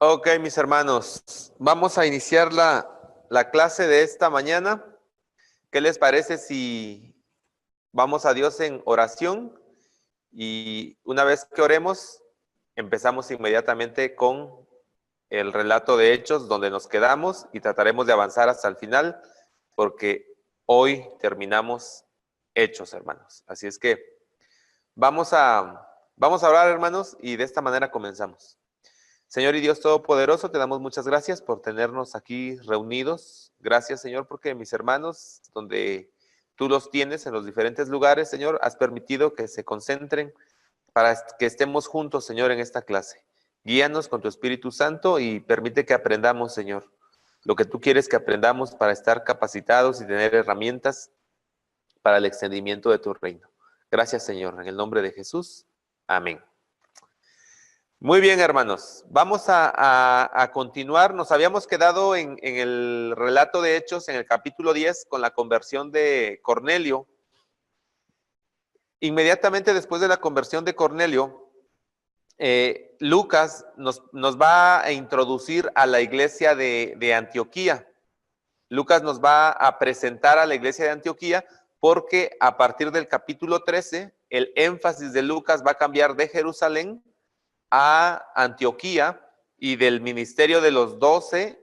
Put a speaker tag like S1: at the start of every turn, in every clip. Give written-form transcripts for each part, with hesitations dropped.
S1: Ok, mis hermanos, vamos a iniciar la clase de esta mañana. ¿Qué les parece si vamos a Dios en oración? Y una vez que oremos, empezamos inmediatamente con el relato de Hechos, donde nos quedamos y trataremos de avanzar hasta el final, porque hoy terminamos Hechos, hermanos. Así es que vamos a orar, hermanos, y de esta manera comenzamos. Señor y Dios Todopoderoso, te damos muchas gracias por tenernos aquí reunidos. Gracias, Señor, porque mis hermanos, donde tú los tienes en los diferentes lugares, Señor, has permitido que se concentren para que estemos juntos, Señor, en esta clase. Guíanos con tu Espíritu Santo y permite que aprendamos, Señor, lo que tú quieres que aprendamos para estar capacitados y tener herramientas para el extendimiento de tu reino. Gracias, Señor, en el nombre de Jesús. Amén. Muy bien, hermanos. Vamos a continuar. Nos habíamos quedado en el relato de Hechos, en el capítulo 10, con la conversión de Cornelio. Inmediatamente después de la conversión de Cornelio, Lucas nos va a introducir a la iglesia de Antioquía. Lucas nos va a presentar a la iglesia de Antioquía porque a partir del capítulo 13, el énfasis de Lucas va a cambiar de Jerusalén a Antioquía y del ministerio de los 12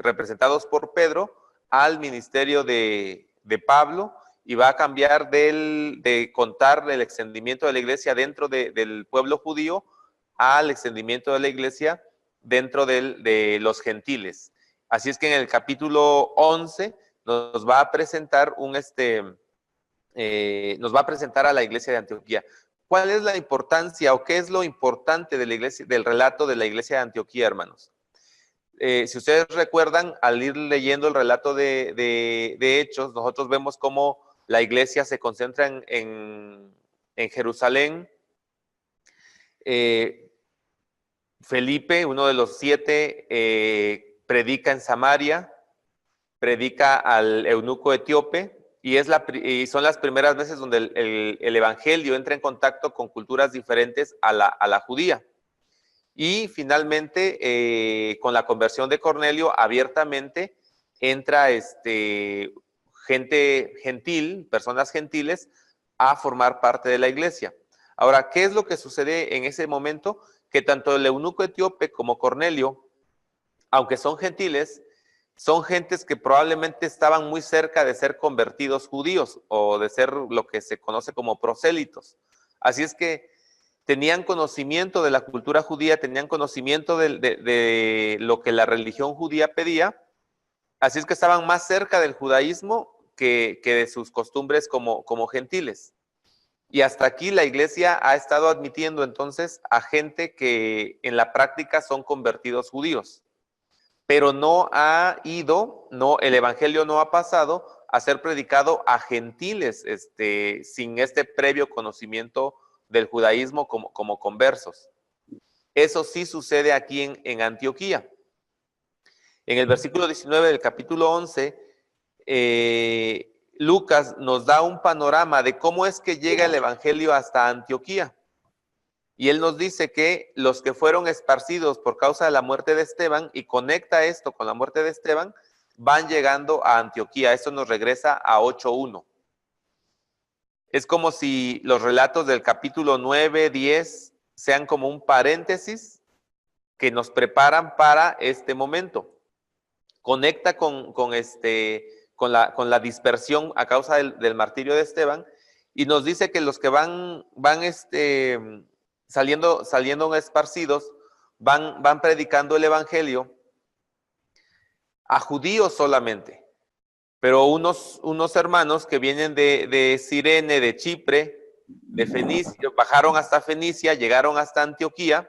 S1: representados por Pedro al ministerio de Pablo, y va a cambiar de contar el extendimiento de la iglesia dentro del pueblo judío al extendimiento de la iglesia dentro de los gentiles. Así es que en el capítulo 11 nos va a presentar nos va a presentar a la iglesia de Antioquía. ¿Cuál es la importancia o qué es lo importante de la iglesia, del relato de la iglesia de Antioquía, hermanos? Si ustedes recuerdan, al ir leyendo el relato de Hechos, nosotros vemos cómo la iglesia se concentra en Jerusalén. Felipe, uno de los 7, predica en Samaria, predica al eunuco etíope, y son las primeras veces donde el evangelio entra en contacto con culturas diferentes a la judía. Y finalmente, con la conversión de Cornelio, abiertamente entra gente gentil, personas gentiles, a formar parte de la iglesia. Ahora, ¿qué es lo que sucede en ese momento? Que tanto el eunuco etíope como Cornelio, aunque son gentiles, son gentes que probablemente estaban muy cerca de ser convertidos judíos o de ser lo que se conoce como prosélitos. Así es que tenían conocimiento de la cultura judía, tenían conocimiento de lo que la religión judía pedía, así es que estaban más cerca del judaísmo que de sus costumbres como gentiles. Y hasta aquí la iglesia ha estado admitiendo entonces a gente que en la práctica son convertidos judíos, pero el evangelio no ha pasado a ser predicado a gentiles sin este previo conocimiento del judaísmo como conversos. Eso sí sucede aquí en Antioquía. En el versículo 19 del capítulo 11, Lucas nos da un panorama de cómo es que llega el evangelio hasta Antioquía. Y él nos dice que los que fueron esparcidos por causa de la muerte de Esteban, y conecta esto con la muerte de Esteban, van llegando a Antioquía. Esto nos regresa a 8:1. Es como si los relatos del capítulo 9, 10 sean como un paréntesis que nos preparan para este momento. Conecta con la dispersión a causa del martirio de Esteban, y nos dice que los que van saliendo esparcidos, van predicando el evangelio a judíos solamente, pero unos hermanos que vienen de Cirene, de Chipre, de Fenicia, bajaron hasta Fenicia, llegaron hasta Antioquía,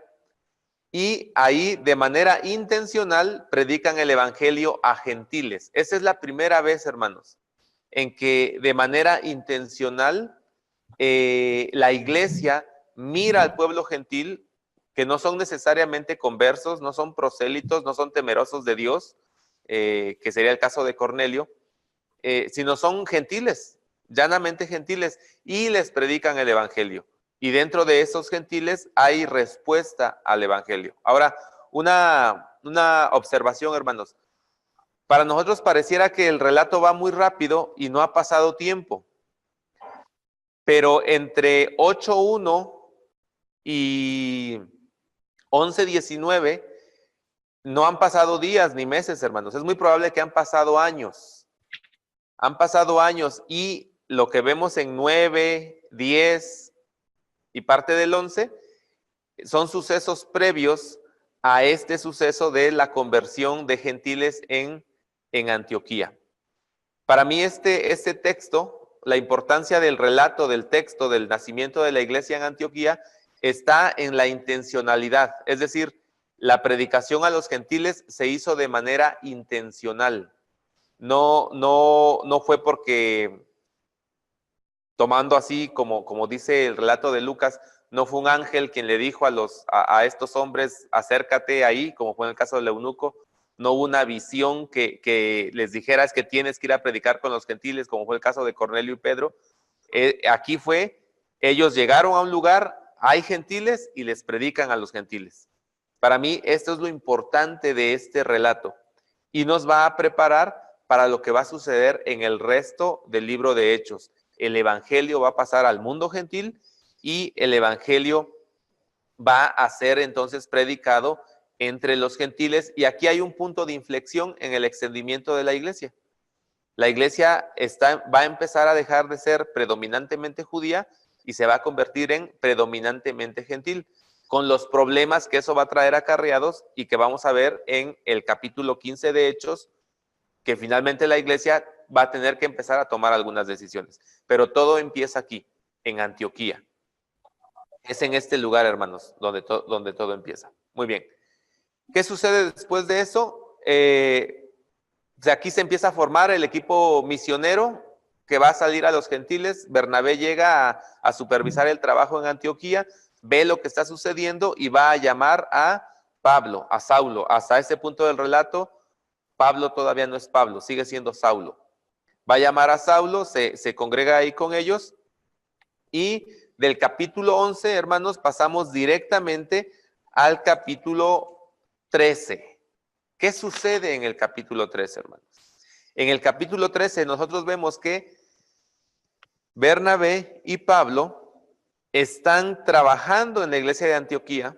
S1: y ahí de manera intencional predican el evangelio a gentiles. Esa es la primera vez, hermanos, en que de manera intencional la iglesia mira al pueblo gentil, que no son necesariamente conversos, no son prosélitos, no son temerosos de Dios, que sería el caso de Cornelio, sino son gentiles, llanamente gentiles, y les predican el evangelio. y dentro de esos gentiles hay respuesta al evangelio. Ahora, una observación, hermanos. Para nosotros pareciera que el relato va muy rápido y no ha pasado tiempo. Pero entre 8:1 y 11:19 no han pasado días ni meses, hermanos. Es muy probable que han pasado años. Han pasado años y lo que vemos en 9, 10 y parte del 11 son sucesos previos a este suceso de la conversión de gentiles en Antioquía. Para mí este texto, la importancia del relato del texto del nacimiento de la iglesia en Antioquía está en la intencionalidad, es decir, la predicación a los gentiles se hizo de manera intencional. No fue porque, tomando así como dice el relato de Lucas, no fue un ángel quien le dijo a estos hombres, acércate ahí, como fue en el caso del eunuco. No hubo una visión que les dijera es que tienes que ir a predicar con los gentiles, como fue el caso de Cornelio y Pedro. Aquí fue, ellos llegaron a un lugar, hay gentiles y les predican a los gentiles. Para mí esto es lo importante de este relato y nos va a preparar para lo que va a suceder en el resto del libro de Hechos. El evangelio va a pasar al mundo gentil y el evangelio va a ser entonces predicado entre los gentiles, y aquí hay un punto de inflexión en el extendimiento de la iglesia. La iglesia va a empezar a dejar de ser predominantemente judía y se va a convertir en predominantemente gentil, con los problemas que eso va a traer acarreados y que vamos a ver en el capítulo 15 de Hechos, que finalmente la iglesia va a tener que empezar a tomar algunas decisiones. Pero todo empieza aquí, en Antioquía. Es en este lugar, hermanos, donde todo empieza. Muy bien. ¿Qué sucede después de eso? Aquí se empieza a formar el equipo misionero que va a salir a los gentiles. Bernabé llega a supervisar el trabajo en Antioquía, ve lo que está sucediendo y va a llamar a Pablo, a Saulo. Hasta ese punto del relato, Pablo todavía no es Pablo, sigue siendo Saulo. Va a llamar a Saulo, se congrega ahí con ellos, y del capítulo 11, hermanos, pasamos directamente al capítulo 13. ¿Qué sucede en el capítulo 13, hermanos? En el capítulo 13 nosotros vemos que Bernabé y Pablo están trabajando en la iglesia de Antioquía,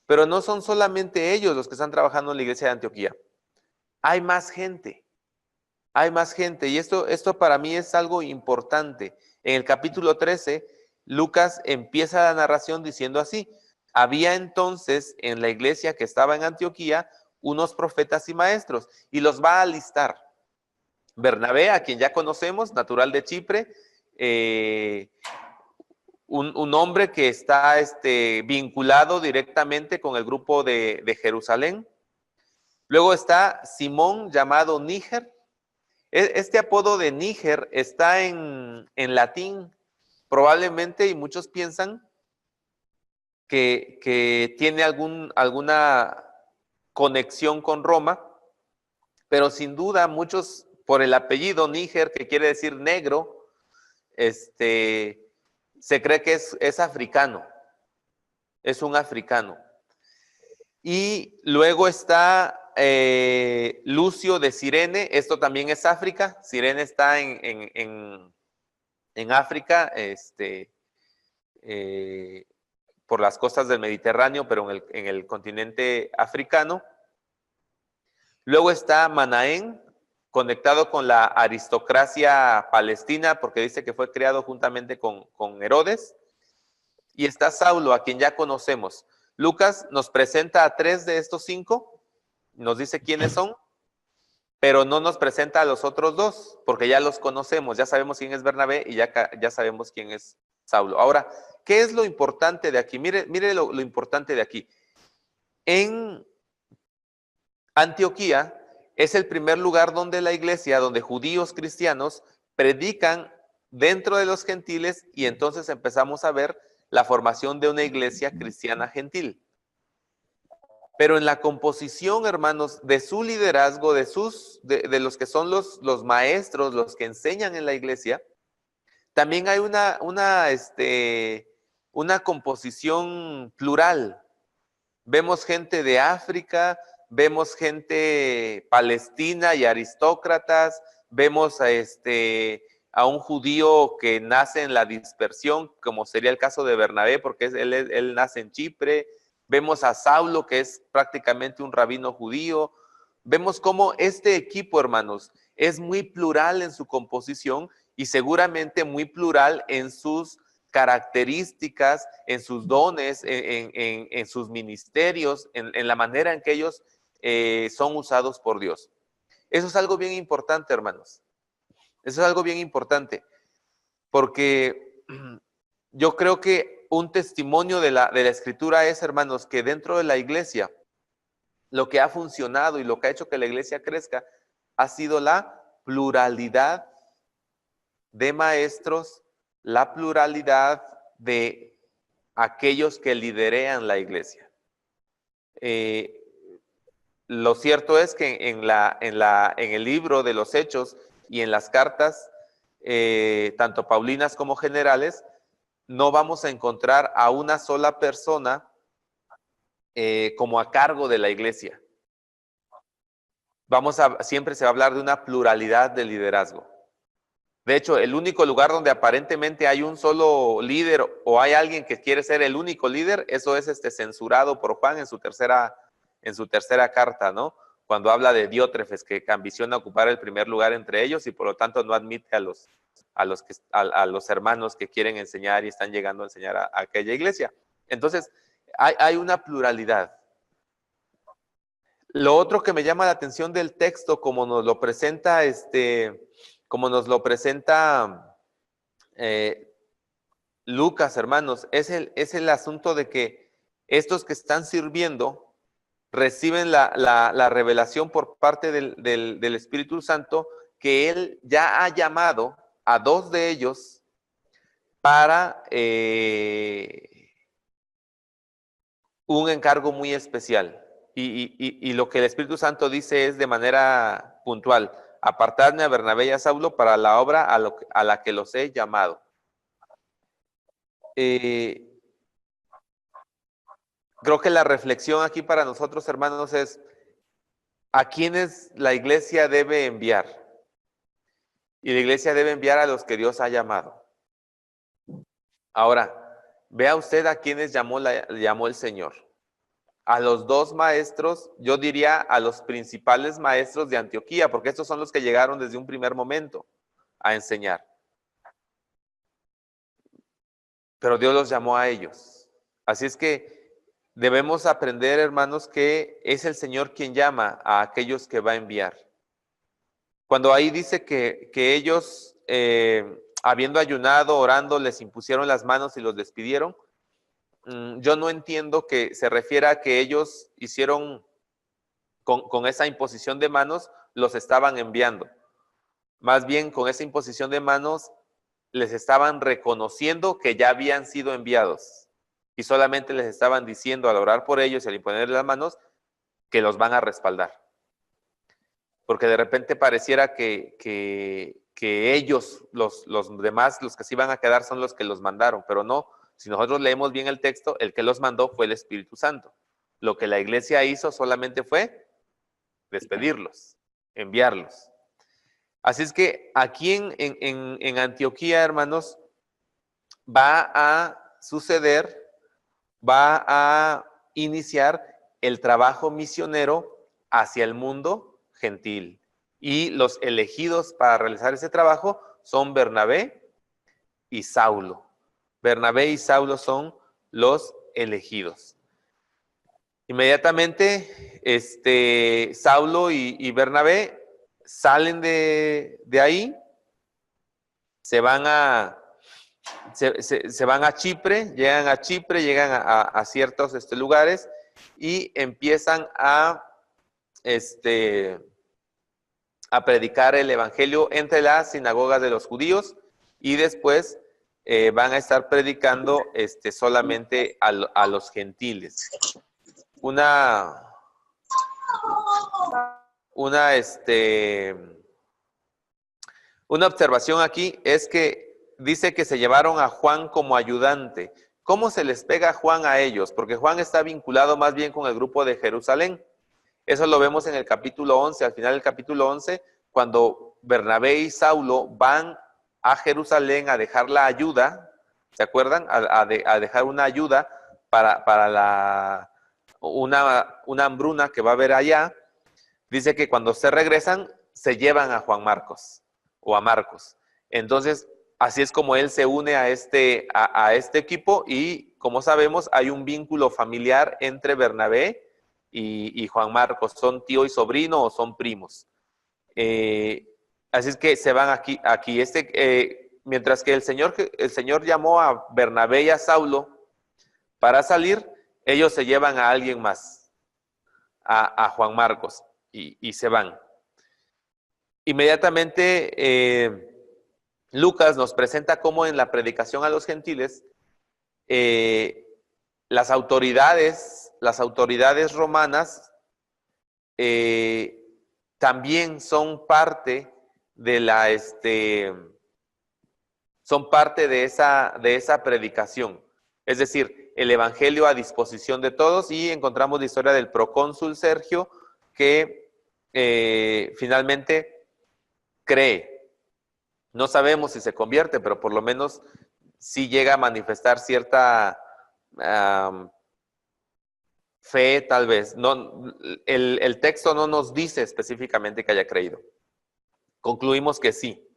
S1: pero no son solamente ellos los que están trabajando en la iglesia de Antioquía. Hay más gente, y esto para mí es algo importante. En el capítulo 13, Lucas empieza la narración diciendo así: había entonces en la iglesia que estaba en Antioquía unos profetas y maestros, y los va a listar. Bernabé, a quien ya conocemos, natural de Chipre, un hombre que está vinculado directamente con el grupo de Jerusalén. Luego está Simón, llamado Níger. Este apodo de Níger está en latín, probablemente, y muchos piensan que tiene alguna conexión con Roma, pero sin duda muchos, por el apellido Níger, que quiere decir negro, se cree que es africano, es un africano. Y luego está Lucio de Cirene, esto también es África. Cirene está en África, por las costas del Mediterráneo, pero en el continente africano. Luego está Manaén, conectado con la aristocracia palestina, porque dice que fue creado juntamente con Herodes. Y está Saulo, a quien ya conocemos. Lucas nos presenta a 3 de estos 5, nos dice quiénes son, pero no nos presenta a los otros 2, porque ya los conocemos, ya sabemos quién es Bernabé y ya sabemos quién es Saulo. Ahora, ¿qué es lo importante de aquí? Mire lo importante de aquí. En Antioquía es el primer lugar donde la iglesia, donde judíos cristianos predican dentro de los gentiles, y entonces empezamos a ver la formación de una iglesia cristiana gentil. Pero en la composición, hermanos, de su liderazgo, de los que son los maestros, los que enseñan en la iglesia, también hay una composición plural. Vemos gente de África, vemos gente palestina y aristócratas, vemos a un judío que nace en la dispersión, como sería el caso de Bernabé, porque él nace en Chipre. Vemos a Saulo, que es prácticamente un rabino judío. Vemos cómo este equipo, hermanos, es muy plural en su composición y seguramente muy plural en sus características, en sus dones, en sus ministerios, en la manera en que ellos son usados por Dios. Eso es algo bien importante, hermanos. Eso es algo bien importante, porque yo creo que un testimonio de la Escritura es, hermanos, que dentro de la iglesia, lo que ha funcionado y lo que ha hecho que la iglesia crezca ha sido la pluralidad de maestros, la pluralidad de aquellos que liderean la iglesia. Lo cierto es que en el libro de los Hechos y en las cartas, tanto paulinas como generales, no vamos a encontrar a una sola persona como a cargo de la iglesia. Siempre se va a hablar de una pluralidad de liderazgo. De hecho, el único lugar donde aparentemente hay un solo líder o hay alguien que quiere ser el único líder, eso es censurado por Juan en su tercera carta, ¿no? Cuando habla de Diótrefes, que ambiciona ocupar el primer lugar entre ellos y por lo tanto no admite a los hermanos que quieren enseñar y están llegando a enseñar a aquella iglesia. Entonces, hay una pluralidad. Lo otro que me llama la atención del texto, como nos lo presenta Lucas, hermanos, es el asunto de que estos que están sirviendo reciben la revelación por parte del Espíritu Santo que Él ya ha llamado a 2 de ellos para un encargo muy especial. Y lo que el Espíritu Santo dice es de manera puntual: apartadme a Bernabé y a Saulo para la obra a la que los he llamado. Creo que la reflexión aquí para nosotros, hermanos, es ¿a quiénes la iglesia debe enviar? Y la iglesia debe enviar a los que Dios ha llamado. Ahora, vea usted a quiénes llamó el Señor. A los 2 maestros, yo diría a los principales maestros de Antioquía, porque estos son los que llegaron desde un primer momento a enseñar. Pero Dios los llamó a ellos. Así es que debemos aprender, hermanos, que es el Señor quien llama a aquellos que va a enviar. Cuando ahí dice que ellos, habiendo ayunado, orando, les impusieron las manos y los despidieron, yo no entiendo que se refiera a que ellos hicieron con esa imposición de manos, los estaban enviando. Más bien, con esa imposición de manos, les estaban reconociendo que ya habían sido enviados. Y solamente les estaban diciendo al orar por ellos y al imponerles las manos que los van a respaldar. Porque de repente pareciera que ellos, los demás, los que se iban a quedar son los que los mandaron, pero no. Si nosotros leemos bien el texto, el que los mandó fue el Espíritu Santo. Lo que la iglesia hizo solamente fue despedirlos, enviarlos. Así es que aquí en Antioquía, hermanos, va a suceder, va a iniciar el trabajo misionero hacia el mundo gentil. Y los elegidos para realizar ese trabajo son Bernabé y Saulo. Bernabé y Saulo son los elegidos. Inmediatamente, Saulo y Bernabé salen de ahí, se van a Chipre, llegan a ciertos lugares y empiezan a predicar el evangelio entre las sinagogas de los judíos y después van a estar predicando solamente a los gentiles. Una observación aquí es que dice que se llevaron a Juan como ayudante. ¿cómo se les pega Juan a ellos? Porque Juan está vinculado más bien con el grupo de Jerusalén. Eso lo vemos en el capítulo 11, al final del capítulo 11, cuando Bernabé y Saulo van a Jerusalén a dejar la ayuda, ¿se acuerdan? A dejar una ayuda para una hambruna que va a haber allá. Dice que cuando se regresan, se llevan a Juan Marcos o a Marcos. Entonces, así es como él se une a este equipo y, como sabemos, hay un vínculo familiar entre Bernabé y Juan Marcos. Son tío y sobrino o son primos. Así es que se van aquí. Mientras que el Señor llamó a Bernabé y a Saulo para salir, ellos se llevan a alguien más, a Juan Marcos, y se van. Inmediatamente Lucas nos presenta cómo en la predicación a los gentiles las autoridades romanas también son parte de esa predicación. Es decir, el evangelio a disposición de todos, y encontramos la historia del procónsul Sergio que finalmente cree. No sabemos si se convierte, pero por lo menos sí llega a manifestar cierta fe, tal vez. No, el texto no nos dice específicamente que haya creído. Concluimos que sí.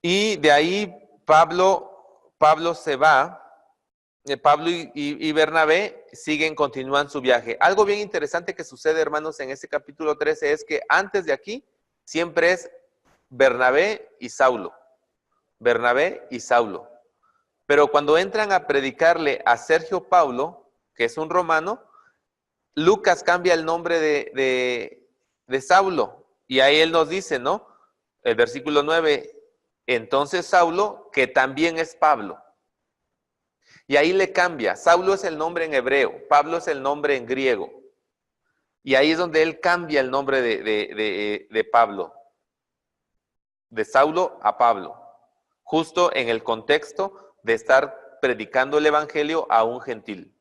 S1: Y de ahí Pablo se va. Pablo y Bernabé continúan su viaje. Algo bien interesante que sucede, hermanos, en ese capítulo 13 es que antes de aquí siempre es Bernabé y Saulo. Pero cuando entran a predicarle a Sergio Paulo, que es un romano, Lucas cambia el nombre de Saulo. Y ahí él nos dice, ¿no? El versículo 9, entonces Saulo, que también es Pablo. Y ahí le cambia. Saulo es el nombre en hebreo, Pablo es el nombre en griego. Y ahí es donde él cambia el nombre de Pablo. De Saulo a Pablo. Justo en el contexto de estar predicando el evangelio a un gentil.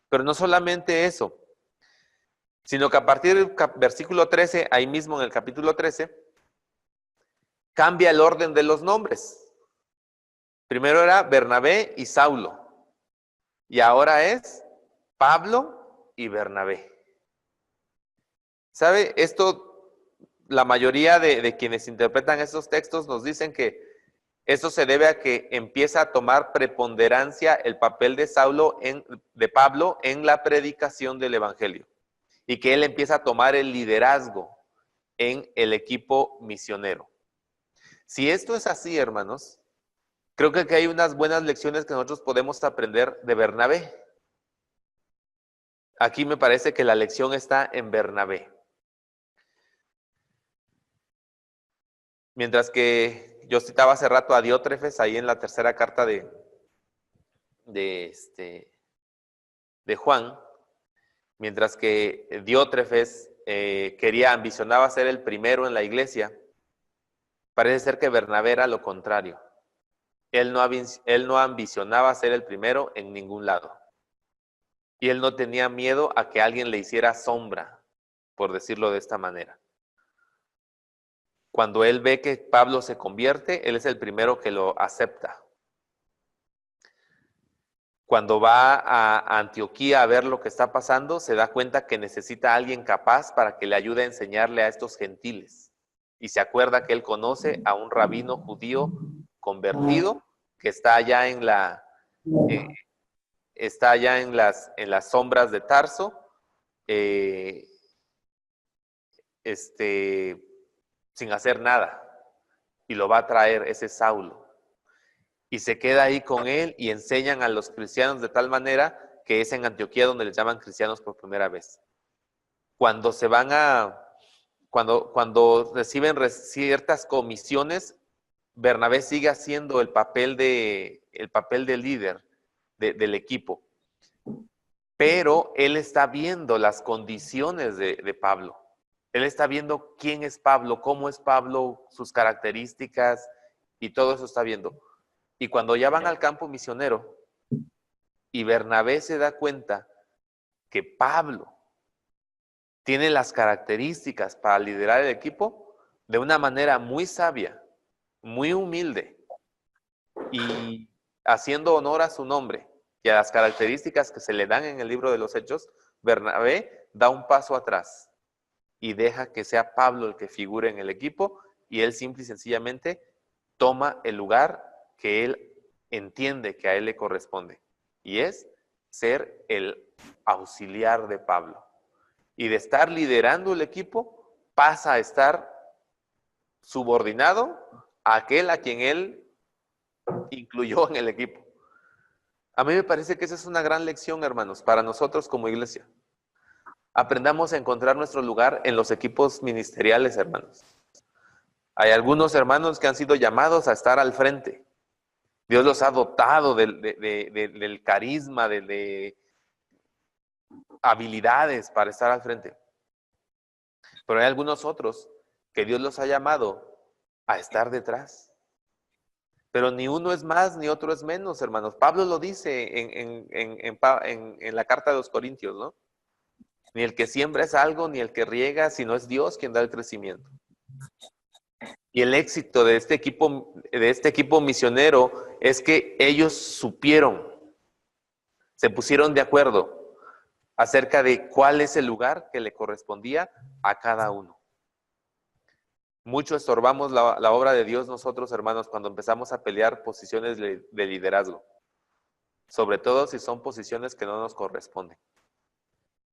S1: Pero no solamente eso, sino que a partir del versículo 13, ahí mismo en el capítulo 13, cambia el orden de los nombres. Primero era Bernabé y Saulo. Y ahora es Pablo y Bernabé. ¿Sabe? Esto, la mayoría de quienes interpretan estos textos nos dicen que esto se debe a que empieza a tomar preponderancia el papel de Pablo en la predicación del evangelio. Y que él empieza a tomar el liderazgo en el equipo misionero. Si esto es así, hermanos, creo que aquí hay unas buenas lecciones que nosotros podemos aprender de Bernabé. Aquí me parece que la lección está en Bernabé. Mientras que yo citaba hace rato a Diótrefes, ahí en la tercera carta de Juan, mientras que Diótrefes ambicionaba ser el primero en la iglesia, parece ser que Bernabé era lo contrario. Él no ambicionaba ser el primero en ningún lado. Y él no tenía miedo a que alguien le hiciera sombra, por decirlo de esta manera. Cuando él ve que Pablo se convierte, él es el primero que lo acepta. Cuando va a Antioquía a ver lo que está pasando, se da cuenta que necesita a alguien capaz para que le ayude a enseñarle a estos gentiles. Y se acuerda que él conoce a un rabino judío convertido que está allá en las sombras de Tarso, sin hacer nada. Y lo va a traer ese Saulo. Y se queda ahí con él y enseñan a los cristianos de tal manera que es en Antioquía donde les llaman cristianos por primera vez. Cuando reciben ciertas comisiones, Bernabé sigue haciendo el papel de líder del equipo. Pero él está viendo las condiciones de Pablo. Él está viendo quién es Pablo, cómo es Pablo, sus características, y todo eso está viendo. Y cuando ya van al campo misionero y Bernabé se da cuenta que Pablo tiene las características para liderar el equipo, de una manera muy sabia, muy humilde y haciendo honor a su nombre y a las características que se le dan en el libro de los Hechos, Bernabé da un paso atrás y deja que sea Pablo el que figure en el equipo y él simple y sencillamente toma el lugar que él entiende que a él le corresponde y es ser el auxiliar de Pablo. Y de estar liderando el equipo pasa a estar subordinado a aquel a quien él incluyó en el equipo. A mí me parece que esa es una gran lección, hermanos, para nosotros como iglesia. Aprendamos a encontrar nuestro lugar en los equipos ministeriales, hermanos. Hay algunos hermanos que han sido llamados a estar al frente. Dios los ha dotado del carisma, de habilidades para estar al frente. Pero hay algunos otros que Dios los ha llamado a estar detrás. Pero ni uno es más, ni otro es menos, hermanos. Pablo lo dice en la carta de los Corintios, ¿no? Ni el que siembra es algo, ni el que riega, sino es Dios quien da el crecimiento. Y el éxito de este equipo misionero es que ellos supieron, se pusieron de acuerdo acerca de cuál es el lugar que le correspondía a cada uno. Mucho estorbamos la obra de Dios nosotros, hermanos, cuando empezamos a pelear posiciones de liderazgo. Sobre todo si son posiciones que no nos corresponden.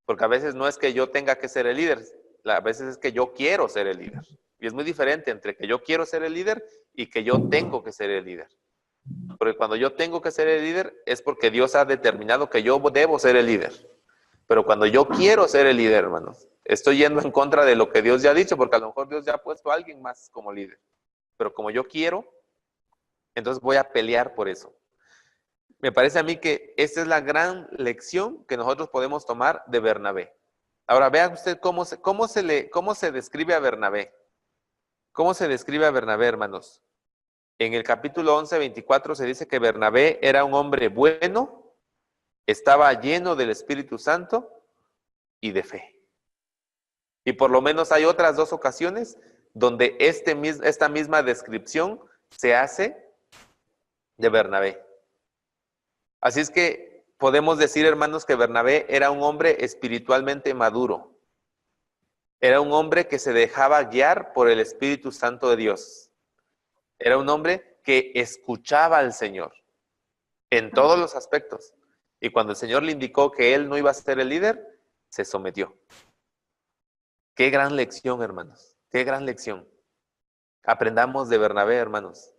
S1: Porque a veces no es que yo tenga que ser el líder, a veces es que yo quiero ser el líder. Y es muy diferente entre que yo quiero ser el líder y que yo tengo que ser el líder. Porque cuando yo tengo que ser el líder es porque Dios ha determinado que yo debo ser el líder. Pero cuando yo quiero ser el líder, hermanos, estoy yendo en contra de lo que Dios ya ha dicho, porque a lo mejor Dios ya ha puesto a alguien más como líder. Pero como yo quiero, entonces voy a pelear por eso. Me parece a mí que esta es la gran lección que nosotros podemos tomar de Bernabé. Ahora vean usted cómo se describe a Bernabé. ¿Cómo se describe a Bernabé, hermanos? En el capítulo 11, 24 se dice que Bernabé era un hombre bueno, estaba lleno del Espíritu Santo y de fe. Y por lo menos hay otras dos ocasiones donde esta misma descripción se hace de Bernabé. Así es que podemos decir, hermanos, que Bernabé era un hombre espiritualmente maduro. Era un hombre que se dejaba guiar por el Espíritu Santo de Dios. Era un hombre que escuchaba al Señor en todos los aspectos. Y cuando el Señor le indicó que él no iba a ser el líder, se sometió. Qué gran lección, hermanos. Qué gran lección. Aprendamos de Bernabé, hermanos.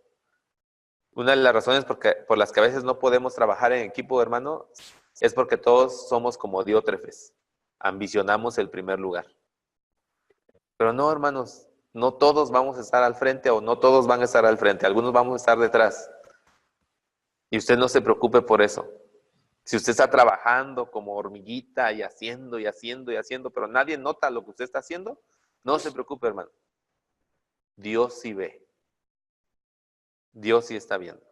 S1: Una de las razones por las que a veces no podemos trabajar en equipo, hermano, es porque todos somos como Diótrefes. Ambicionamos el primer lugar. Pero no, hermanos, no todos vamos a estar al frente o no todos van a estar al frente. Algunos vamos a estar detrás. Y usted no se preocupe por eso. Si usted está trabajando como hormiguita y haciendo y haciendo y haciendo, pero nadie nota lo que usted está haciendo, no se preocupe, hermano. Dios sí ve. Dios sí está viendo.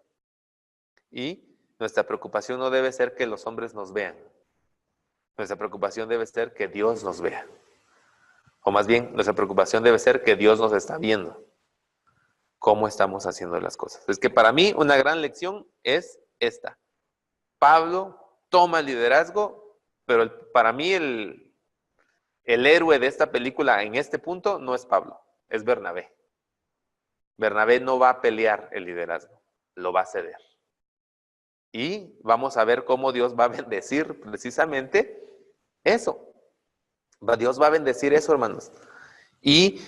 S1: Y nuestra preocupación no debe ser que los hombres nos vean. Nuestra preocupación debe ser que Dios nos vea. O más bien, nuestra preocupación debe ser que Dios nos está viendo. Cómo estamos haciendo las cosas. Es que para mí una gran lección es esta. Pablo toma el liderazgo, pero para mí el héroe de esta película en este punto no es Pablo, es Bernabé. Bernabé no va a pelear el liderazgo, lo va a ceder. Y vamos a ver cómo Dios va a bendecir precisamente eso. Dios va a bendecir eso, hermanos. Y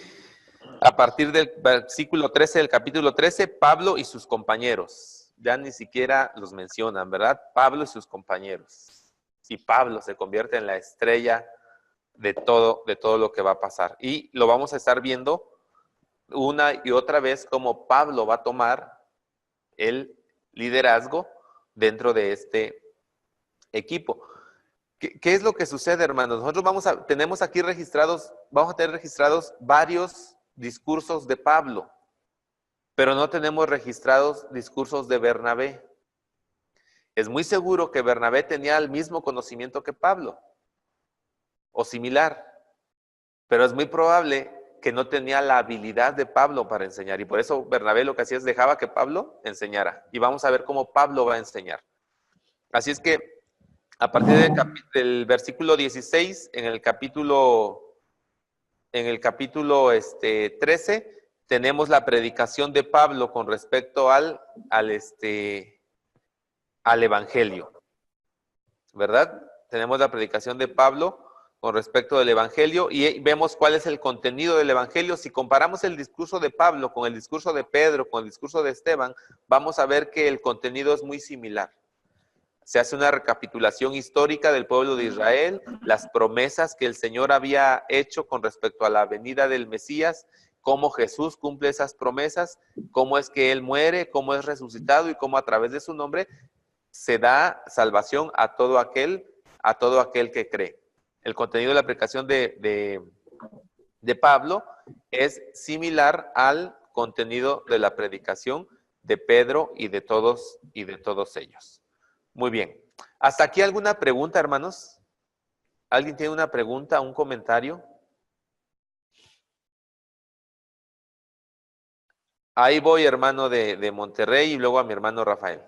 S1: a partir del versículo 13 del capítulo 13, Pablo y sus compañeros. Ya ni siquiera los mencionan, ¿verdad? Pablo y sus compañeros. Y Pablo se convierte en la estrella de todo lo que va a pasar. Y lo vamos a estar viendo una y otra vez cómo Pablo va a tomar el liderazgo dentro de este equipo. ¿Qué es lo que sucede, hermanos? Nosotros vamos a tener registrados varios discursos de Pablo, pero no tenemos registrados discursos de Bernabé. Es muy seguro que Bernabé tenía el mismo conocimiento que Pablo, o similar, pero es muy probable que no tenía la habilidad de Pablo para enseñar, y por eso Bernabé lo que hacía es dejaba que Pablo enseñara, y vamos a ver cómo Pablo va a enseñar. Así es que a partir del versículo 16, en el capítulo 13, tenemos la predicación de Pablo con respecto al Evangelio, ¿verdad? Tenemos la predicación de Pablo con respecto del Evangelio y vemos cuál es el contenido del Evangelio. Si comparamos el discurso de Pablo con el discurso de Pedro, con el discurso de Esteban, vamos a ver que el contenido es muy similar. Se hace una recapitulación histórica del pueblo de Israel, las promesas que el Señor había hecho con respecto a la venida del Mesías, cómo Jesús cumple esas promesas, cómo es que Él muere, cómo es resucitado y cómo a través de su nombre se da salvación a todo aquel que cree. El contenido de la predicación de Pablo es similar al contenido de la predicación de Pedro y de todos ellos. Muy bien. ¿Hasta aquí alguna pregunta, hermanos? ¿Alguien tiene una pregunta, un comentario? Ahí voy, hermano de Monterrey, y luego a mi hermano Rafael.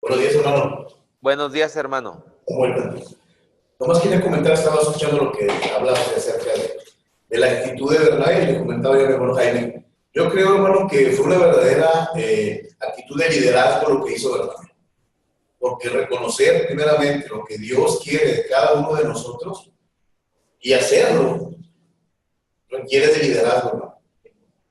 S2: Buenos días, hermano.
S1: Buenos días, hermano.
S2: ¿Cómo están? Nomás quería comentar, estaba escuchando lo que hablabas acerca de la actitud de Bernabé, y le comentaba yo a mi hermano Jaime. Yo creo, hermano, que fue una verdadera actitud de liderazgo lo que hizo Bernabé. Porque reconocer primeramente lo que Dios quiere de cada uno de nosotros y hacerlo requiere de liderazgo, hermano.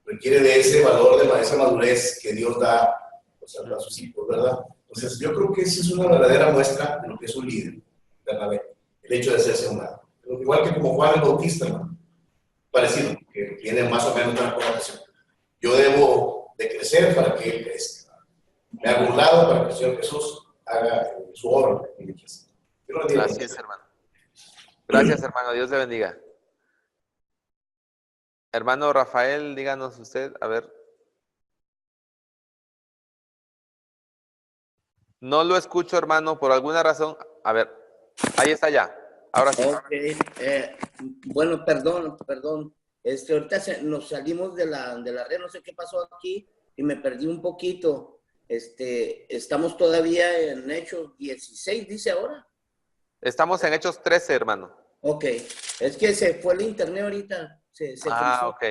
S2: Requiere de ese valor, de esa madurez que Dios da, pues, a sus hijos, ¿verdad? Entonces, yo creo que esa es una verdadera muestra de lo que es un líder, Bernabé, el hecho de hacerse un lado. Igual que como Juan el Bautista, ¿no? Parecido, que tiene más o menos una connotación. Yo debo de crecer para que Él crezca. Me hago un lado para que el Señor Jesús haga su obra.
S1: Gracias, hermano. Gracias, hermano. Dios le bendiga. Hermano Rafael, díganos usted, a ver. No lo escucho, hermano, por alguna razón. A ver, ahí está ya. Ahora sí.
S3: Okay. Bueno, perdón. Ahorita nos salimos de la red, no sé qué pasó aquí y me perdí un poquito. Estamos todavía en Hechos 16, dice ahora.
S1: Estamos en Hechos 13, hermano.
S3: Ok, es que se fue el internet ahorita. Se cruzó.
S1: Ok.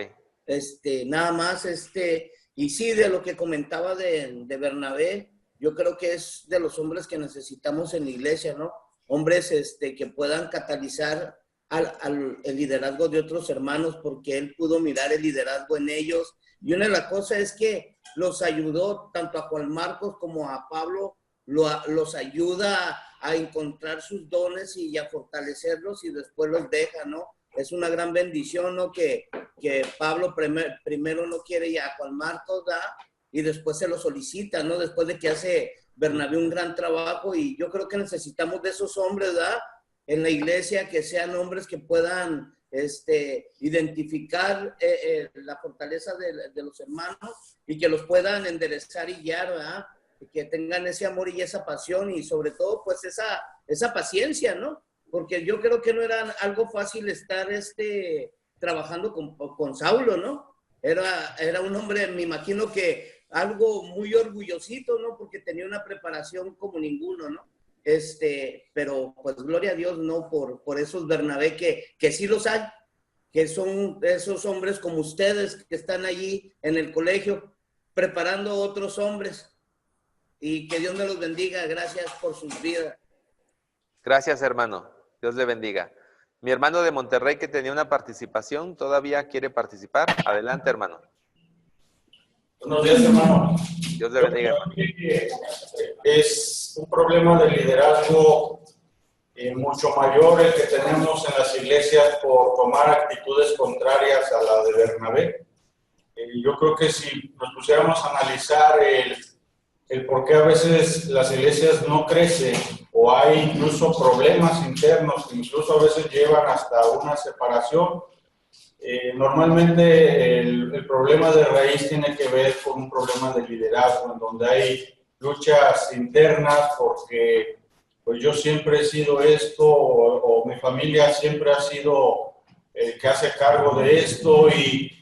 S3: Nada más, y sí, de lo que comentaba de Bernabé, yo creo que es de los hombres que necesitamos en la iglesia, ¿no? Hombres que puedan catalizar el liderazgo de otros hermanos, porque él pudo mirar el liderazgo en ellos. Y una de las cosas es que los ayudó, tanto a Juan Marcos como a Pablo, los ayuda a encontrar sus dones y a fortalecerlos y después los deja, ¿no? Es una gran bendición, ¿no? Que Pablo primero no quiere ya a Juan Marcos, ¿da? Y después se lo solicita, ¿no? Después de que hace Bernabé un gran trabajo, y yo creo que necesitamos de esos hombres, ¿da? En la iglesia, que sean hombres que puedan identificar la fortaleza de los hermanos y que los puedan enderezar y guiar, ¿verdad? Y que tengan ese amor y esa pasión y sobre todo pues esa paciencia, ¿no? Porque yo creo que no era algo fácil estar trabajando con Saulo, ¿no? Era un hombre, me imagino que algo muy orgullosito, ¿no? Porque tenía una preparación como ninguno, ¿no? Pero pues gloria a Dios, ¿no? Por esos Bernabé que sí los hay, que son esos hombres como ustedes que están allí en el colegio preparando a otros hombres. Y que Dios me los bendiga. Gracias por sus vidas.
S1: Gracias, hermano. Dios le bendiga. Mi hermano de Monterrey, que tenía una participación, ¿todavía quiere participar? Adelante, hermano.
S4: Buenos días, hermano.
S1: Dios le bendiga.
S4: Es un problema de liderazgo mucho mayor el que tenemos en las iglesias por tomar actitudes contrarias a la de Bernabé. Yo creo que si nos pusiéramos a analizar el por qué a veces las iglesias no crecen o hay incluso problemas internos que incluso a veces llevan hasta una separación, Normalmente el problema de raíz tiene que ver con un problema de liderazgo, en donde hay luchas internas porque pues yo siempre he sido esto o mi familia siempre ha sido el que hace cargo de esto y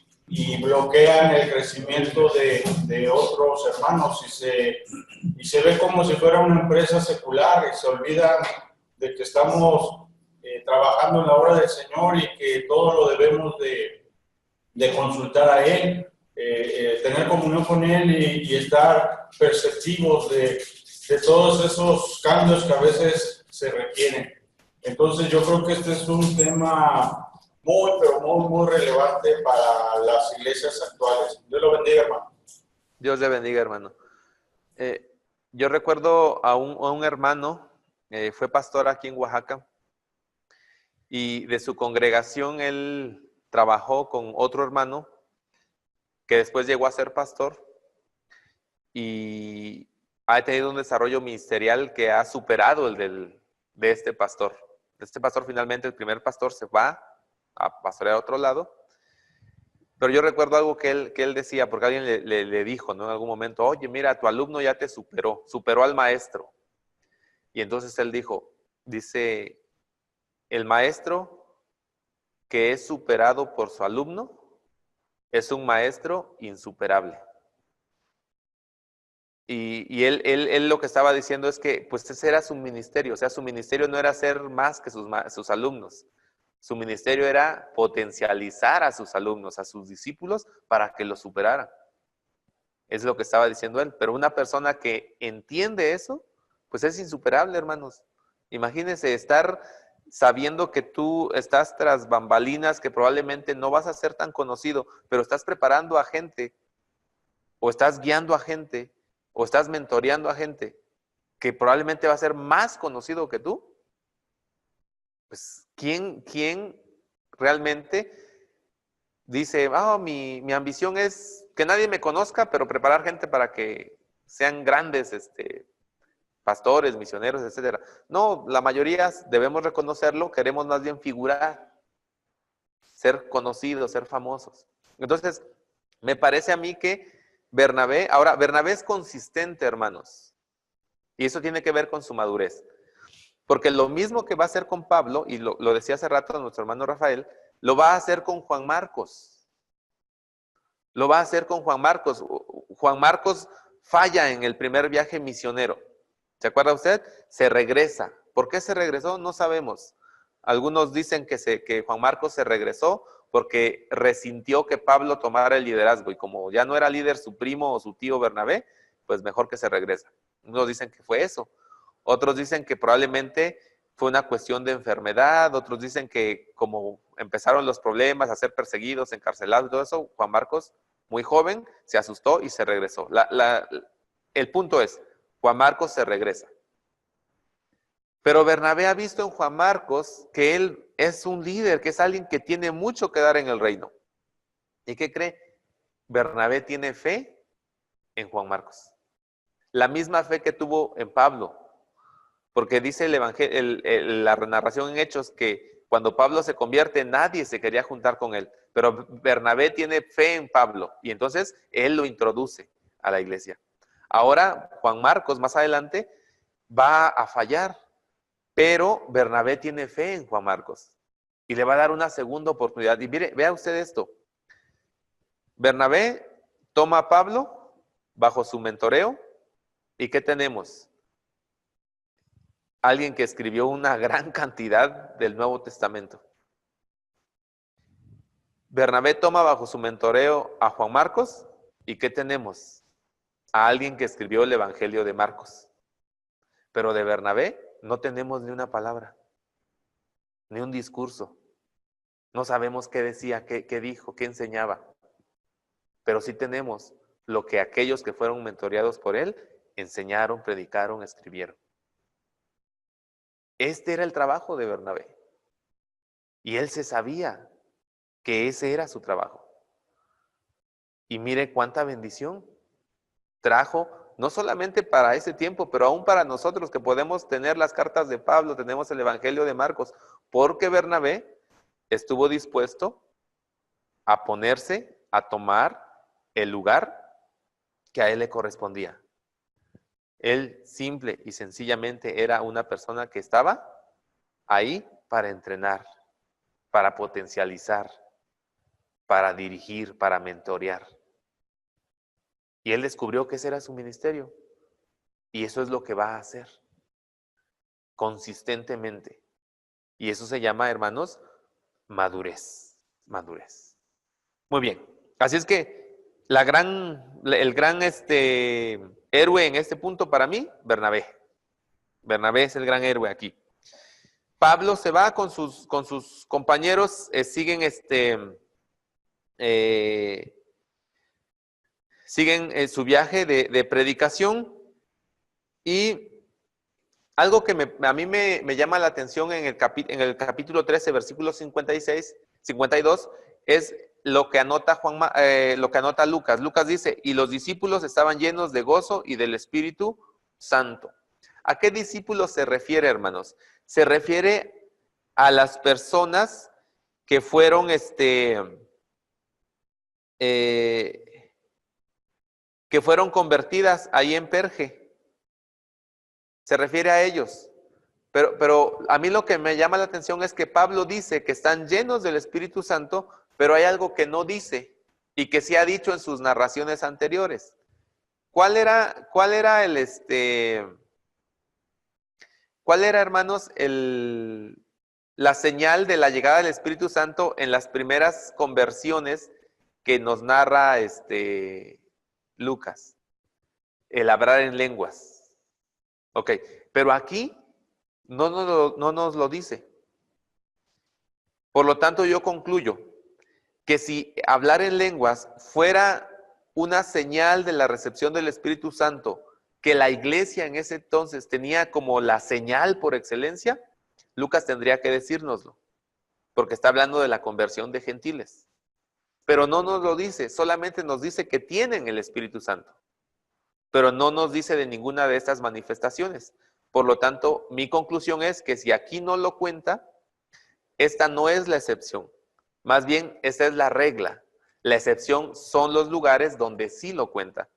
S4: bloquean el crecimiento de otros hermanos y se ve como si fuera una empresa secular y se olvidan de que estamos trabajando en la obra del Señor y que todo lo debemos de consultar a Él, tener comunión con Él y estar perceptivos de todos esos cambios que a veces se requieren. Entonces yo creo que este es un tema muy, pero muy relevante para las iglesias actuales. Dios lo bendiga, hermano.
S1: Dios le bendiga, hermano. Yo recuerdo a un hermano, fue pastor aquí en Oaxaca, y de su congregación él trabajó con otro hermano que después llegó a ser pastor y ha tenido un desarrollo ministerial que ha superado el de este pastor. Este pastor finalmente, el primer pastor, se va a pastorear a otro lado. Pero yo recuerdo algo que él decía, porque alguien le dijo, ¿no? En algún momento, oye, mira, tu alumno ya te superó al maestro. Y entonces él dice, el maestro que es superado por su alumno es un maestro insuperable. Y él lo que estaba diciendo es que pues ese era su ministerio, o sea, su ministerio no era ser más que sus alumnos. Su ministerio era potencializar a sus alumnos, a sus discípulos, para que los superaran. Es lo que estaba diciendo él. Pero una persona que entiende eso, pues es insuperable, hermanos. Imagínense estar sabiendo que tú estás tras bambalinas, que probablemente no vas a ser tan conocido, pero estás preparando a gente, o estás guiando a gente, o estás mentoreando a gente, que probablemente va a ser más conocido que tú. Pues, ¿quién realmente dice, mi ambición es que nadie me conozca, pero preparar gente para que sean grandes pastores, misioneros, etcétera? No, la mayoría debemos reconocerlo, queremos más bien figurar, ser conocidos, ser famosos. Entonces, me parece a mí que Bernabé es consistente, hermanos, y eso tiene que ver con su madurez. Porque lo mismo que va a hacer con Pablo, y lo decía hace rato nuestro hermano Rafael, lo va a hacer con Juan Marcos. Lo va a hacer con Juan Marcos. Juan Marcos falla en el primer viaje misionero. ¿Se acuerda usted? Se regresa. ¿Por qué se regresó? No sabemos. Algunos dicen que Juan Marcos se regresó porque resintió que Pablo tomara el liderazgo. Y como ya no era líder su primo o su tío Bernabé, pues mejor que se regresa. Unos dicen que fue eso. Otros dicen que probablemente fue una cuestión de enfermedad. Otros dicen que como empezaron los problemas, a ser perseguidos, encarcelados y todo eso, Juan Marcos, muy joven, se asustó y se regresó. El punto es, Juan Marcos se regresa. Pero Bernabé ha visto en Juan Marcos que él es un líder, que es alguien que tiene mucho que dar en el reino. ¿Y qué cree? Bernabé tiene fe en Juan Marcos. La misma fe que tuvo en Pablo. Porque dice el evangelio, la narración en Hechos que cuando Pablo se convierte, nadie se quería juntar con él. Pero Bernabé tiene fe en Pablo y entonces él lo introduce a la iglesia. Ahora Juan Marcos más adelante va a fallar, pero Bernabé tiene fe en Juan Marcos y le va a dar una segunda oportunidad. Y mire, vea usted esto. Bernabé toma a Pablo bajo su mentoreo y ¿qué tenemos? Alguien que escribió una gran cantidad del Nuevo Testamento. Bernabé toma bajo su mentoreo a Juan Marcos y ¿qué tenemos? A alguien que escribió el Evangelio de Marcos. Pero de Bernabé no tenemos ni una palabra, ni un discurso. No sabemos qué decía, qué dijo, qué enseñaba. Pero sí tenemos lo que aquellos que fueron mentoreados por él enseñaron, predicaron, escribieron. Este era el trabajo de Bernabé. Y él se sabía que ese era su trabajo. Y mire cuánta bendición trajo, no solamente para ese tiempo, pero aún para nosotros que podemos tener las cartas de Pablo, tenemos el Evangelio de Marcos, porque Bernabé estuvo dispuesto a ponerse, a tomar el lugar que a él le correspondía. Él simple y sencillamente era una persona que estaba ahí para entrenar, para potencializar, para dirigir, para mentorear. Y él descubrió que ese era su ministerio. Y eso es lo que va a hacer consistentemente. Y eso se llama, hermanos, madurez. Madurez. Muy bien. Así es que el gran héroe en este punto para mí, Bernabé. Bernabé es el gran héroe aquí. Pablo se va con sus compañeros, siguen su viaje de predicación, y algo que a mí me llama la atención en el capítulo 13, versículo 52, es lo que anota Lucas. Lucas dice, y los discípulos estaban llenos de gozo y del Espíritu Santo. ¿A qué discípulos se refiere, hermanos? Se refiere a las personas que fueron convertidas ahí en Perge. Se refiere a ellos. Pero a mí lo que me llama la atención es que Pablo dice que están llenos del Espíritu Santo, pero hay algo que no dice y que sí ha dicho en sus narraciones anteriores. ¿Cuál era, hermanos, la señal de la llegada del Espíritu Santo en las primeras conversiones que nos narra Lucas? El hablar en lenguas. Ok, pero aquí no nos lo dice. Por lo tanto, yo concluyo que si hablar en lenguas fuera una señal de la recepción del Espíritu Santo, que la iglesia en ese entonces tenía como la señal por excelencia, Lucas tendría que decírnoslo, porque está hablando de la conversión de gentiles. Pero no nos lo dice, solamente nos dice que tienen el Espíritu Santo, pero no nos dice de ninguna de estas manifestaciones. Por lo tanto, mi conclusión es que si aquí no lo cuenta, esta no es la excepción. Más bien, esta es la regla. La excepción son los lugares donde sí lo cuenta.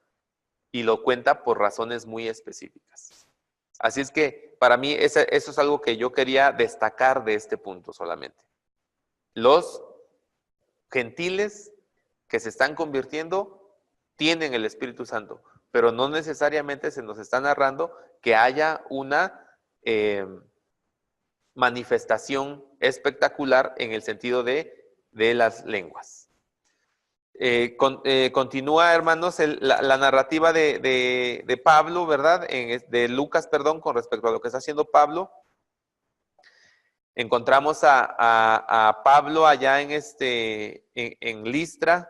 S1: Y lo cuenta por razones muy específicas. Así es que, para mí, eso es algo que yo quería destacar de este punto solamente. Los gentiles que se están convirtiendo tienen el Espíritu Santo, pero no necesariamente se nos está narrando que haya una manifestación espectacular en el sentido de las lenguas. Continúa, hermanos, la narrativa de Pablo, ¿verdad? De Lucas, perdón, con respecto a lo que está haciendo Pablo. Encontramos a Pablo allá en Listra,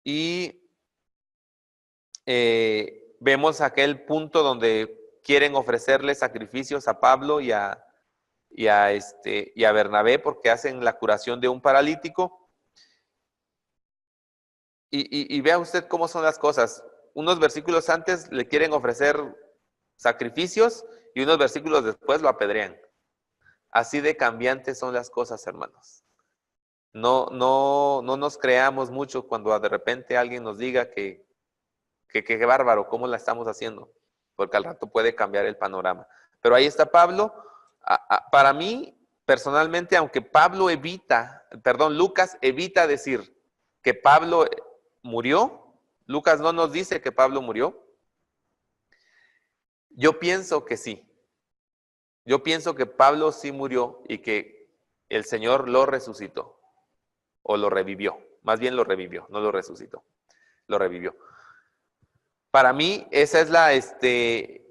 S1: y vemos aquel punto donde quieren ofrecerle sacrificios a Pablo y a Bernabé porque hacen la curación de un paralítico. Y vea usted cómo son las cosas. Unos versículos antes le quieren ofrecer sacrificios y unos versículos después lo apedrean. Así de cambiantes son las cosas, hermanos. No nos creamos mucho cuando de repente alguien nos diga que qué bárbaro, cómo la estamos haciendo, porque al rato puede cambiar el panorama. Pero ahí está Pablo. Para mí, personalmente, aunque Lucas evita decir que Pablo murió, Lucas no nos dice que Pablo murió. Yo pienso que sí. Yo pienso que Pablo sí murió y que el Señor lo resucitó o lo revivió. Más bien lo revivió, no lo resucitó. Lo revivió. Para mí, esa es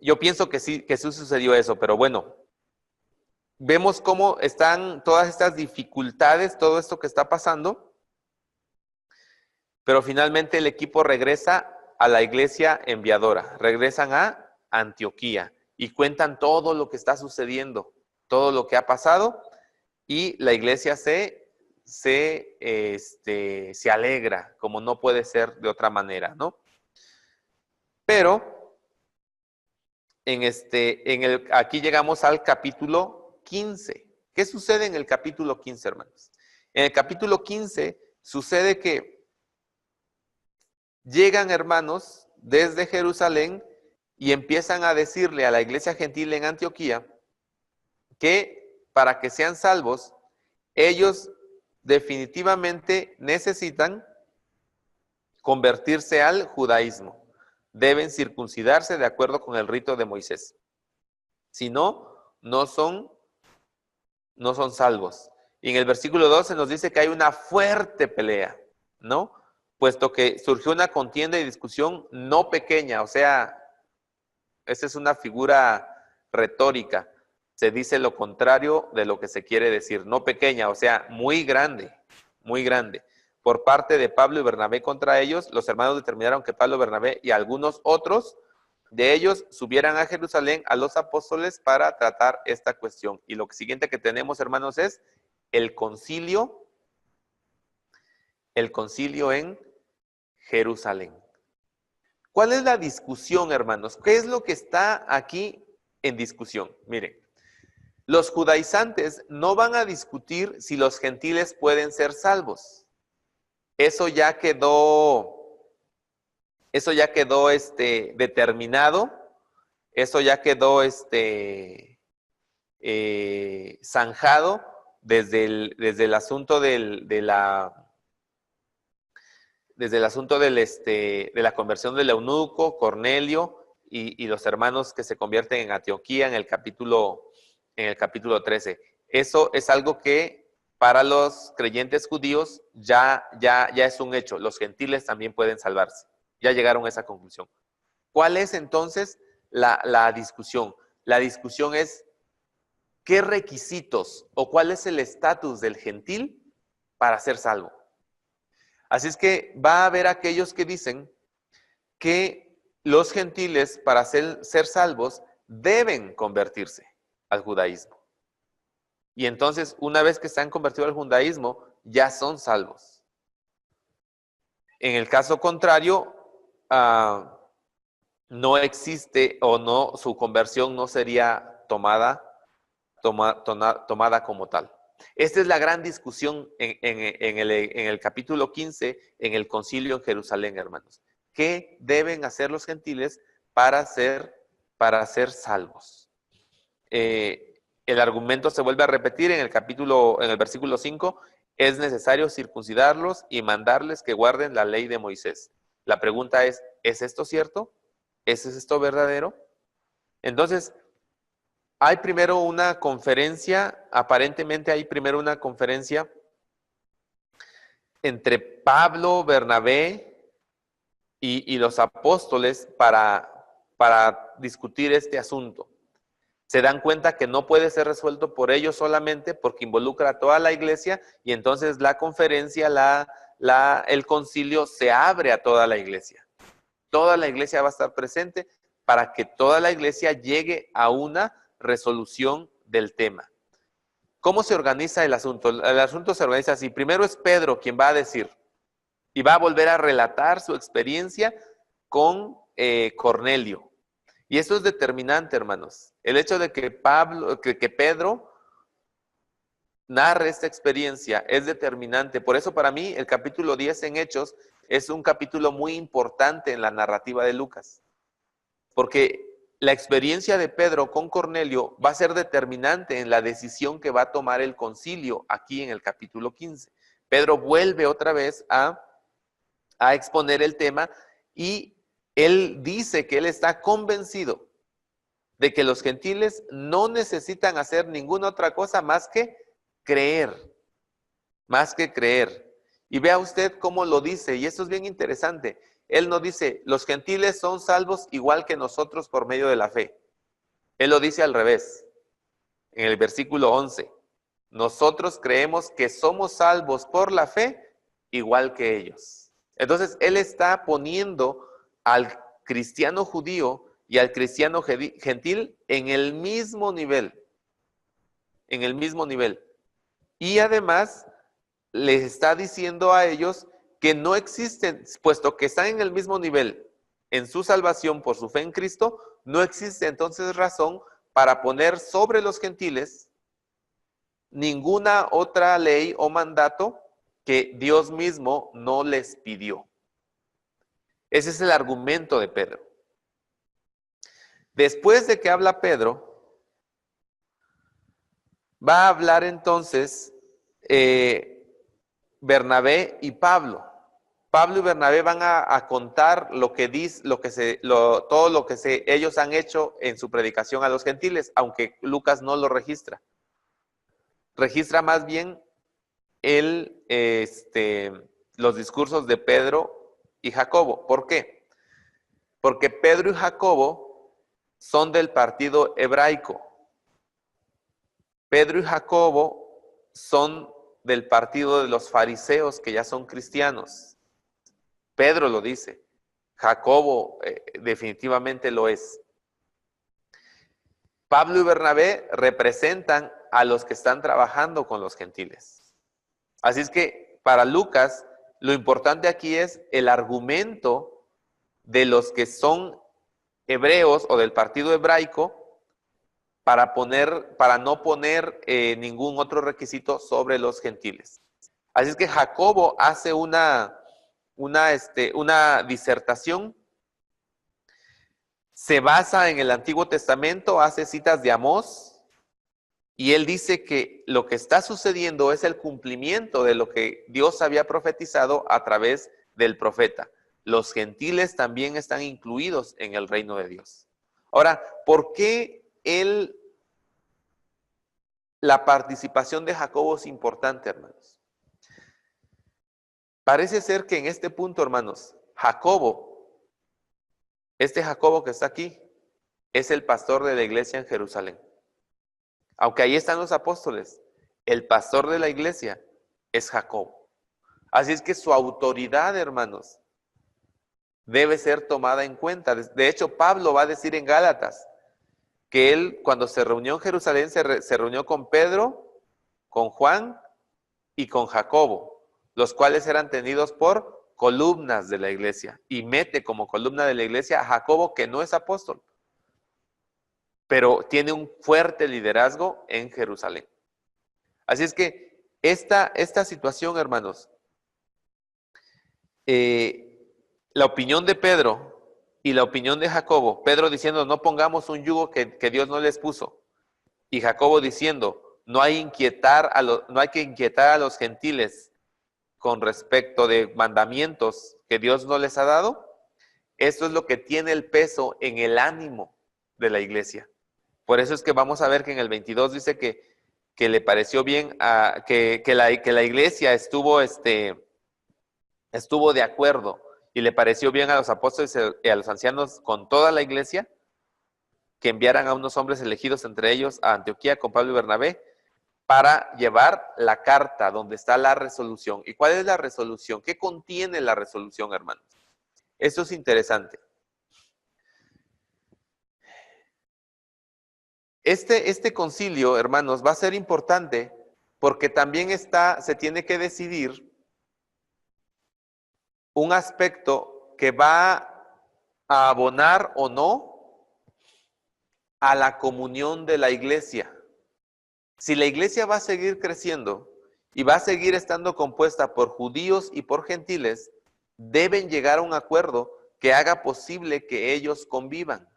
S1: yo pienso que sí sucedió eso, pero bueno, vemos cómo están todas estas dificultades, todo esto que está pasando, pero finalmente el equipo regresa a la iglesia enviadora, regresan a Antioquía y cuentan todo lo que está sucediendo, todo lo que ha pasado, y la iglesia se alegra, como no puede ser de otra manera, ¿no? Pero aquí llegamos al capítulo 15. ¿Qué sucede en el capítulo 15, hermanos? En el capítulo 15 sucede que llegan hermanos desde Jerusalén y empiezan a decirle a la iglesia gentil en Antioquía que para que sean salvos, ellos definitivamente necesitan convertirse al judaísmo. Deben circuncidarse de acuerdo con el rito de Moisés. Si no, no son salvos. Y en el versículo 12 nos dice que hay una fuerte pelea, ¿no? Puesto que surgió una contienda y discusión no pequeña, o sea, esa es una figura retórica. Se dice lo contrario de lo que se quiere decir, no pequeña, o sea, muy grande, muy grande. Por parte de Pablo y Bernabé contra ellos, los hermanos determinaron que Pablo, Bernabé y algunos otros de ellos subieran a Jerusalén a los apóstoles para tratar esta cuestión. Y lo siguiente que tenemos, hermanos, es el concilio en Jerusalén. ¿Cuál es la discusión, hermanos? ¿Qué es lo que está aquí en discusión? Miren, los judaizantes no van a discutir si los gentiles pueden ser salvos. Eso ya quedó determinado, eso ya quedó zanjado desde el asunto de la conversión del eunuco, Cornelio y los hermanos que se convierten en Antioquía en el capítulo 13. Eso es algo que para los creyentes judíos ya es un hecho. Los gentiles también pueden salvarse. Ya llegaron a esa conclusión. ¿Cuál es entonces la discusión? La discusión es ¿qué requisitos o cuál es el estatus del gentil para ser salvo? Así es que va a haber aquellos que dicen que los gentiles para ser salvos deben convertirse al judaísmo. Y entonces, una vez que se han convertido al judaísmo, ya son salvos. En el caso contrario, no existe o no, su conversión no sería tomada como tal. Esta es la gran discusión en el capítulo 15, en el concilio en Jerusalén, hermanos. ¿Qué deben hacer los gentiles para ser salvos? El argumento se vuelve a repetir en el versículo 5, es necesario circuncidarlos y mandarles que guarden la ley de Moisés. La pregunta es esto cierto? ¿Es esto verdadero? Entonces, hay primero una conferencia, aparentemente hay primero una conferencia entre Pablo, Bernabé y los apóstoles para discutir este asunto. Se dan cuenta que no puede ser resuelto por ellos solamente porque involucra a toda la iglesia y entonces la conferencia, el concilio se abre a toda la iglesia. Toda la iglesia va a estar presente para que toda la iglesia llegue a una resolución del tema. ¿Cómo se organiza el asunto? El asunto se organiza así. Primero es Pedro quien va a decir y va a volver a relatar su experiencia con Cornelio. Y eso es determinante, hermanos. El hecho de que Pedro narre esta experiencia es determinante. Por eso para mí el capítulo 10 en Hechos es un capítulo muy importante en la narrativa de Lucas. Porque la experiencia de Pedro con Cornelio va a ser determinante en la decisión que va a tomar el concilio aquí en el capítulo 15. Pedro vuelve otra vez a exponer el tema y él dice que él está convencido de que los gentiles no necesitan hacer ninguna otra cosa más que creer. Y vea usted cómo lo dice, y esto es bien interesante. Él no dice, los gentiles son salvos igual que nosotros por medio de la fe. Él lo dice al revés. En el versículo 11, nosotros creemos que somos salvos por la fe igual que ellos. Entonces, él está poniendo al cristiano judío y al cristiano gentil en el mismo nivel. Y además, les está diciendo a ellos que no existen, puesto que están en el mismo nivel en su salvación por su fe en Cristo, no existe entonces razón para poner sobre los gentiles ninguna otra ley o mandato que Dios mismo no les pidió. Ese es el argumento de Pedro. Después de que habla Pedro, va a hablar entonces Bernabé y Pablo. Pablo y Bernabé van a contar lo que dice, todo lo que ellos han hecho en su predicación a los gentiles, aunque Lucas no lo registra. Registra más bien los discursos de Pedro y Jacobo. ¿Por qué? Porque Pedro y Jacobo son del partido hebraico. Pedro y Jacobo son del partido de los fariseos, que ya son cristianos. Pedro lo dice. Jacobo definitivamente lo es. Pablo y Bernabé representan a los que están trabajando con los gentiles. Así es que para Lucas, lo importante aquí es el argumento de los que son hebreos o del partido hebraico para no poner ningún otro requisito sobre los gentiles. Así es que Jacobo hace una disertación, se basa en el Antiguo Testamento, hace citas de Amós, y él dice que lo que está sucediendo es el cumplimiento de lo que Dios había profetizado a través del profeta. Los gentiles también están incluidos en el reino de Dios. Ahora, ¿por qué la participación de Jacobo es importante, hermanos? Parece ser que en este punto, hermanos, este Jacobo que está aquí, es el pastor de la iglesia en Jerusalén. Aunque ahí están los apóstoles, el pastor de la iglesia es Jacobo. Así es que su autoridad, hermanos, debe ser tomada en cuenta. De hecho, Pablo va a decir en Gálatas que él, cuando se reunió en Jerusalén, se reunió con Pedro, con Juan y con Jacobo, los cuales eran tenidos por columnas de la iglesia. Y mete como columna de la iglesia a Jacobo, que no es apóstol, pero tiene un fuerte liderazgo en Jerusalén. Así es que esta situación, hermanos, la opinión de Pedro y la opinión de Jacobo, Pedro diciendo no pongamos un yugo que Dios no les puso, y Jacobo diciendo no hay que inquietar a los gentiles con respecto de mandamientos que Dios no les ha dado. Esto es lo que tiene el peso en el ánimo de la iglesia. Por eso es que vamos a ver que en el 22 dice que le pareció bien, que la iglesia estuvo de acuerdo y le pareció bien a los apóstoles y a los ancianos con toda la iglesia que enviaran a unos hombres elegidos, entre ellos a Antioquía con Pablo y Bernabé, para llevar la carta donde está la resolución. ¿Y cuál es la resolución? ¿Qué contiene la resolución, hermanos? Esto es interesante. Este concilio, hermanos, va a ser importante porque también se tiene que decidir un aspecto que va a abonar o no a la comunión de la iglesia. Si la iglesia va a seguir creciendo y va a seguir estando compuesta por judíos y por gentiles, deben llegar a un acuerdo que haga posible que ellos convivan.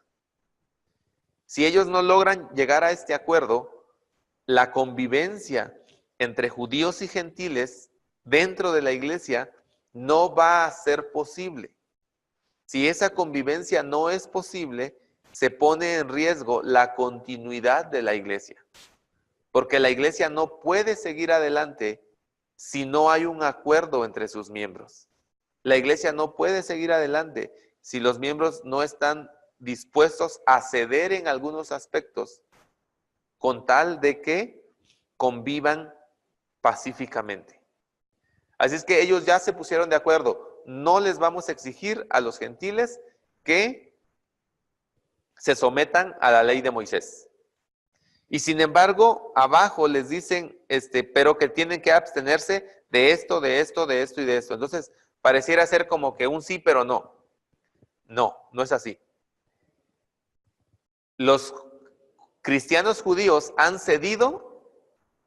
S1: Si ellos no logran llegar a este acuerdo, la convivencia entre judíos y gentiles dentro de la iglesia no va a ser posible. Si esa convivencia no es posible, se pone en riesgo la continuidad de la iglesia. Porque la iglesia no puede seguir adelante si no hay un acuerdo entre sus miembros. La iglesia no puede seguir adelante si los miembros no están dispuestos a ceder en algunos aspectos con tal de que convivan pacíficamente. Así es que ellos ya se pusieron de acuerdo. No les vamos a exigir a los gentiles que se sometan a la ley de Moisés. Y sin embargo, abajo les dicen, pero que tienen que abstenerse de esto, de esto, de esto y de esto. Entonces, pareciera ser como que un sí, pero no. No, no es así. Los cristianos judíos han cedido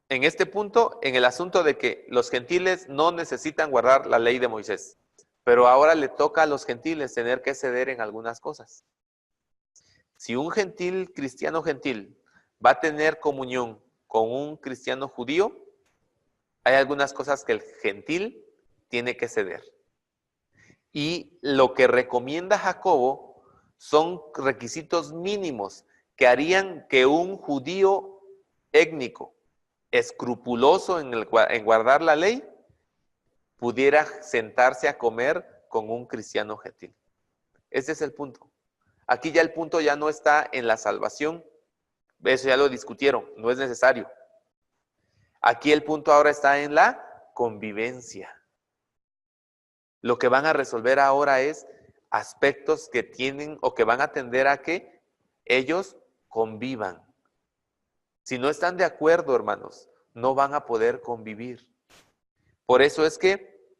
S1: en este punto en el asunto de que los gentiles no necesitan guardar la ley de Moisés, pero ahora le toca a los gentiles tener que ceder en algunas cosas. Si un gentil, cristiano gentil, va a tener comunión con un cristiano judío, hay algunas cosas que el gentil tiene que ceder. Y lo que recomienda Jacobo son requisitos mínimos que harían que un judío étnico, escrupuloso en guardar la ley, pudiera sentarse a comer con un cristiano gentil. Ese es el punto. Aquí ya el punto ya no está en la salvación. Eso ya lo discutieron, no es necesario. Aquí el punto ahora está en la convivencia. Lo que van a resolver ahora es aspectos que tienen o que van a tender a que ellos convivan. Si no están de acuerdo, hermanos, no van a poder convivir. Por eso es que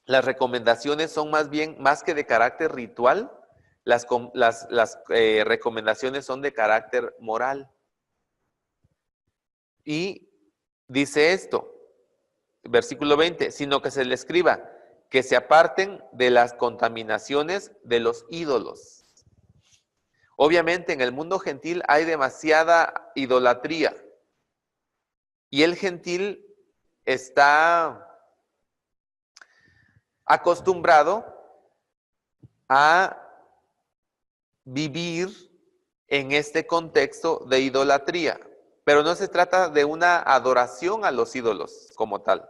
S1: las recomendaciones son más bien, más que de carácter ritual, las recomendaciones son de carácter moral. Y dice esto, versículo 20, sino que se le escriba que se aparten de las contaminaciones de los ídolos. Obviamente en el mundo gentil hay demasiada idolatría y el gentil está acostumbrado a vivir en este contexto de idolatría, pero no se trata de una adoración a los ídolos como tal,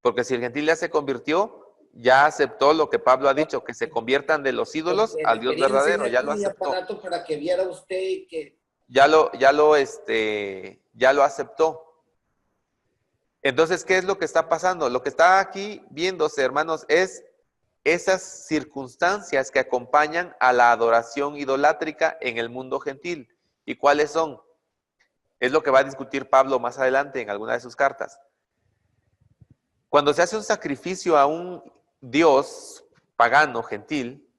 S1: porque si el gentil ya se convirtió, ya aceptó lo que Pablo ha dicho, que se conviertan de los ídolos al Dios verdadero, ya lo aceptó.
S3: Para que viera usted y que...
S1: Ya lo aceptó. Entonces, ¿qué es lo que está pasando? Lo que está aquí viéndose, hermanos, es esas circunstancias que acompañan a la adoración idolátrica en el mundo gentil. ¿Y cuáles son? Es lo que va a discutir Pablo más adelante en alguna de sus cartas. Cuando se hace un sacrificio a un dios pagano, gentil,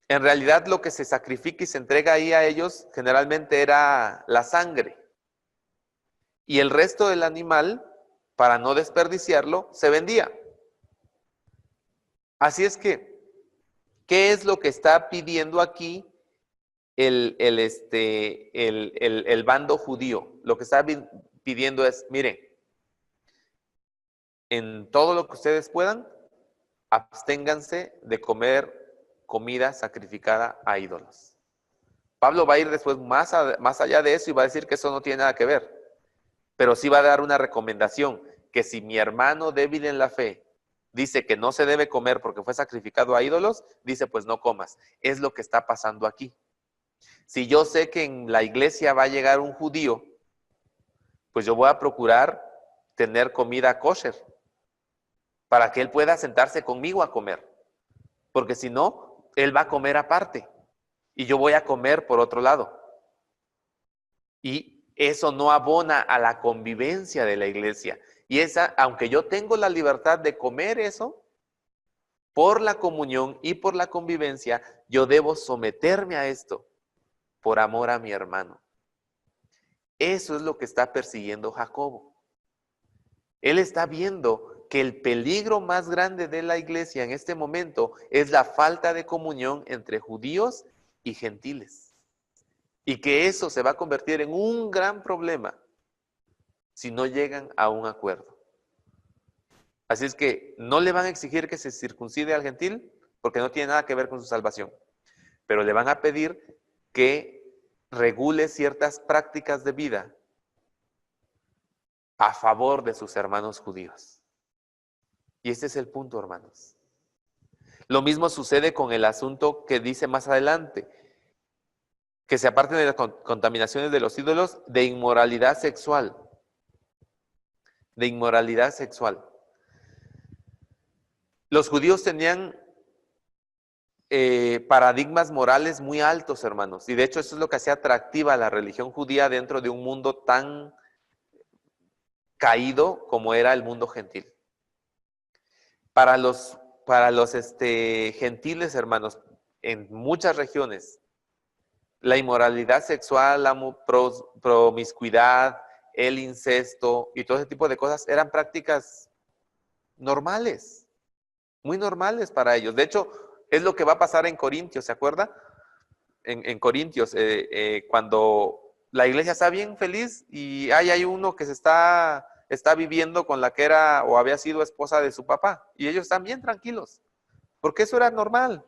S1: en realidad lo que se sacrifica y se entrega ahí a ellos generalmente era la sangre. Y el resto del animal, para no desperdiciarlo, se vendía. Así es que, ¿qué es lo que está pidiendo aquí el bando judío? Lo que está pidiendo es, miren, en todo lo que ustedes puedan, absténganse de comer comida sacrificada a ídolos. Pablo va a ir después más allá de eso y va a decir que eso no tiene nada que ver. Pero sí va a dar una recomendación, que si mi hermano débil en la fe dice que no se debe comer porque fue sacrificado a ídolos, dice pues no comas. Es lo que está pasando aquí. Si yo sé que en la iglesia va a llegar un judío, pues yo voy a procurar tener comida kosher para que él pueda sentarse conmigo a comer. Porque si no, él va a comer aparte y yo voy a comer por otro lado. Y eso no abona a la convivencia de la iglesia. Y esa, aunque yo tengo la libertad de comer eso, por la comunión y por la convivencia, yo debo someterme a esto por amor a mi hermano. Eso es lo que está persiguiendo Jacobo. Él está viendo que el peligro más grande de la iglesia en este momento es la falta de comunión entre judíos y gentiles. Y que eso se va a convertir en un gran problema si no llegan a un acuerdo. Así es que no le van a exigir que se circuncide al gentil porque no tiene nada que ver con su salvación. Pero le van a pedir que regule ciertas prácticas de vida a favor de sus hermanos judíos. Y este es el punto, hermanos. Lo mismo sucede con el asunto que dice más adelante, que se aparten de las contaminaciones de los ídolos, de inmoralidad sexual. De inmoralidad sexual. Los judíos tenían paradigmas morales muy altos, hermanos. Y de hecho eso es lo que hacía atractiva a la religión judía dentro de un mundo tan caído como era el mundo gentil. Para los gentiles, hermanos, en muchas regiones, la inmoralidad sexual, la promiscuidad, el incesto y todo ese tipo de cosas eran prácticas normales, muy normales para ellos. De hecho, es lo que va a pasar en Corintios, ¿se acuerda? En Corintios, cuando la iglesia está bien feliz y hay uno que se está viviendo con la que era o había sido esposa de su papá, y ellos están bien tranquilos, porque eso era normal.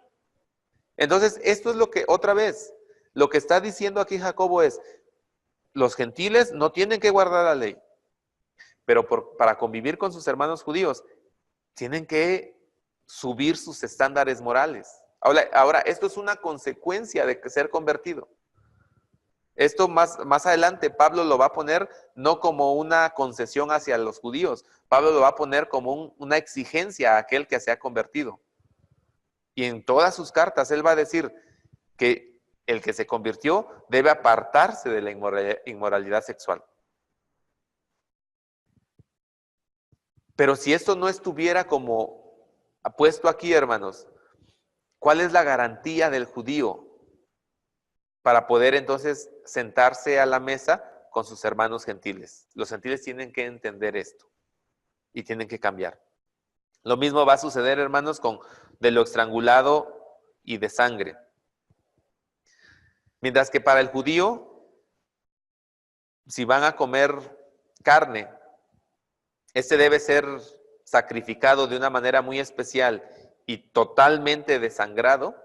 S1: Entonces, esto es lo que, otra vez, lo que está diciendo aquí Jacobo es, los gentiles no tienen que guardar la ley, pero para convivir con sus hermanos judíos, tienen que subir sus estándares morales. Ahora, esto es una consecuencia de ser convertido. Esto más adelante Pablo lo va a poner no como una concesión hacia los judíos, Pablo lo va a poner como una exigencia a aquel que se ha convertido. Y en todas sus cartas él va a decir que el que se convirtió debe apartarse de la inmoralidad sexual. Pero si esto no estuviera como puesto aquí, hermanos, ¿cuál es la garantía del judío para poder entonces sentarse a la mesa con sus hermanos gentiles? Los gentiles tienen que entender esto y tienen que cambiar. Lo mismo va a suceder, hermanos, con de lo estrangulado y de sangre. Mientras que para el judío, si van a comer carne, este debe ser sacrificado de una manera muy especial y totalmente desangrado.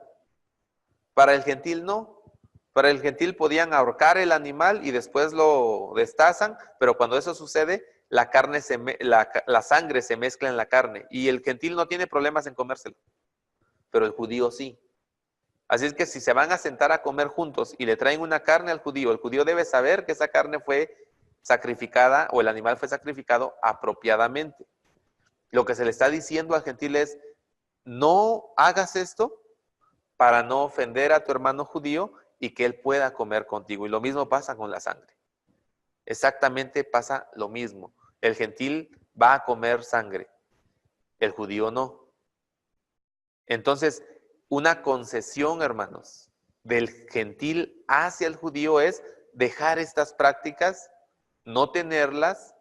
S1: Para el gentil no. Para el gentil podían ahorcar el animal y después lo destazan, pero cuando eso sucede, la sangre se mezcla en la carne y el gentil no tiene problemas en comérselo, pero el judío sí. Así es que si se van a sentar a comer juntos y le traen una carne al judío, el judío debe saber que esa carne fue sacrificada o el animal fue sacrificado apropiadamente. Lo que se le está diciendo al gentil es, no hagas esto para no ofender a tu hermano judío y que él pueda comer contigo. Y lo mismo pasa con la sangre. Exactamente pasa lo mismo. El gentil va a comer sangre, el judío no. Entonces, una concesión, hermanos, del gentil hacia el judío es dejar estas prácticas, no tenerlas,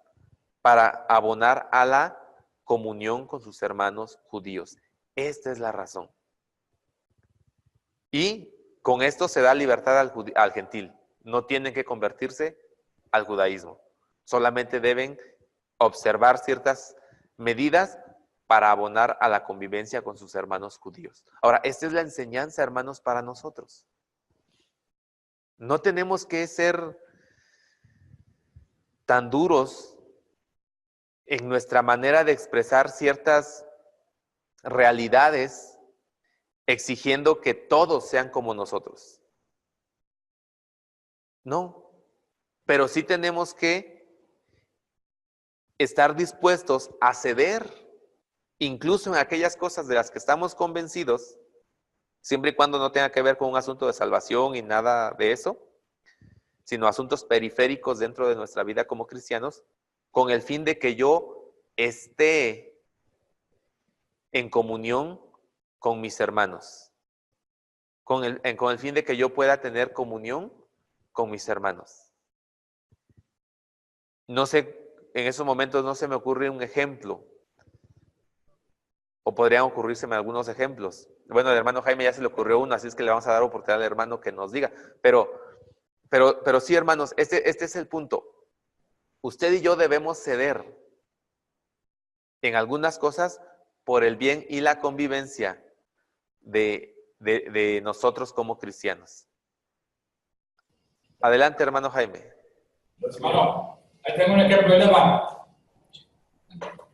S1: para abonar a la comunión con sus hermanos judíos. Esta es la razón. Y con esto se da libertad al gentil. No tienen que convertirse al judaísmo. Solamente deben observar ciertas medidas para abonar a la convivencia con sus hermanos judíos. Ahora, esta es la enseñanza, hermanos, para nosotros. No tenemos que ser tan duros en nuestra manera de expresar ciertas realidades, exigiendo que todos sean como nosotros. No, pero sí tenemos que estar dispuestos a ceder, incluso en aquellas cosas de las que estamos convencidos, siempre y cuando no tenga que ver con un asunto de salvación y nada de eso, sino asuntos periféricos dentro de nuestra vida como cristianos, con el fin de que yo esté en comunión con mis hermanos, con el fin de que yo pueda tener comunión con mis hermanos. No sé, en esos momentos no se me ocurre un ejemplo, o podrían ocurrírseme algunos ejemplos. Bueno, al hermano Jaime ya se le ocurrió uno, así es que le vamos a dar oportunidad al hermano que nos diga. Pero sí, hermanos, este es el punto. Usted y yo debemos ceder en algunas cosas por el bien y la convivencia de nosotros como cristianos. Adelante, hermano Jaime.
S5: Hermano, ahí tengo un ejemplo, ahí le va.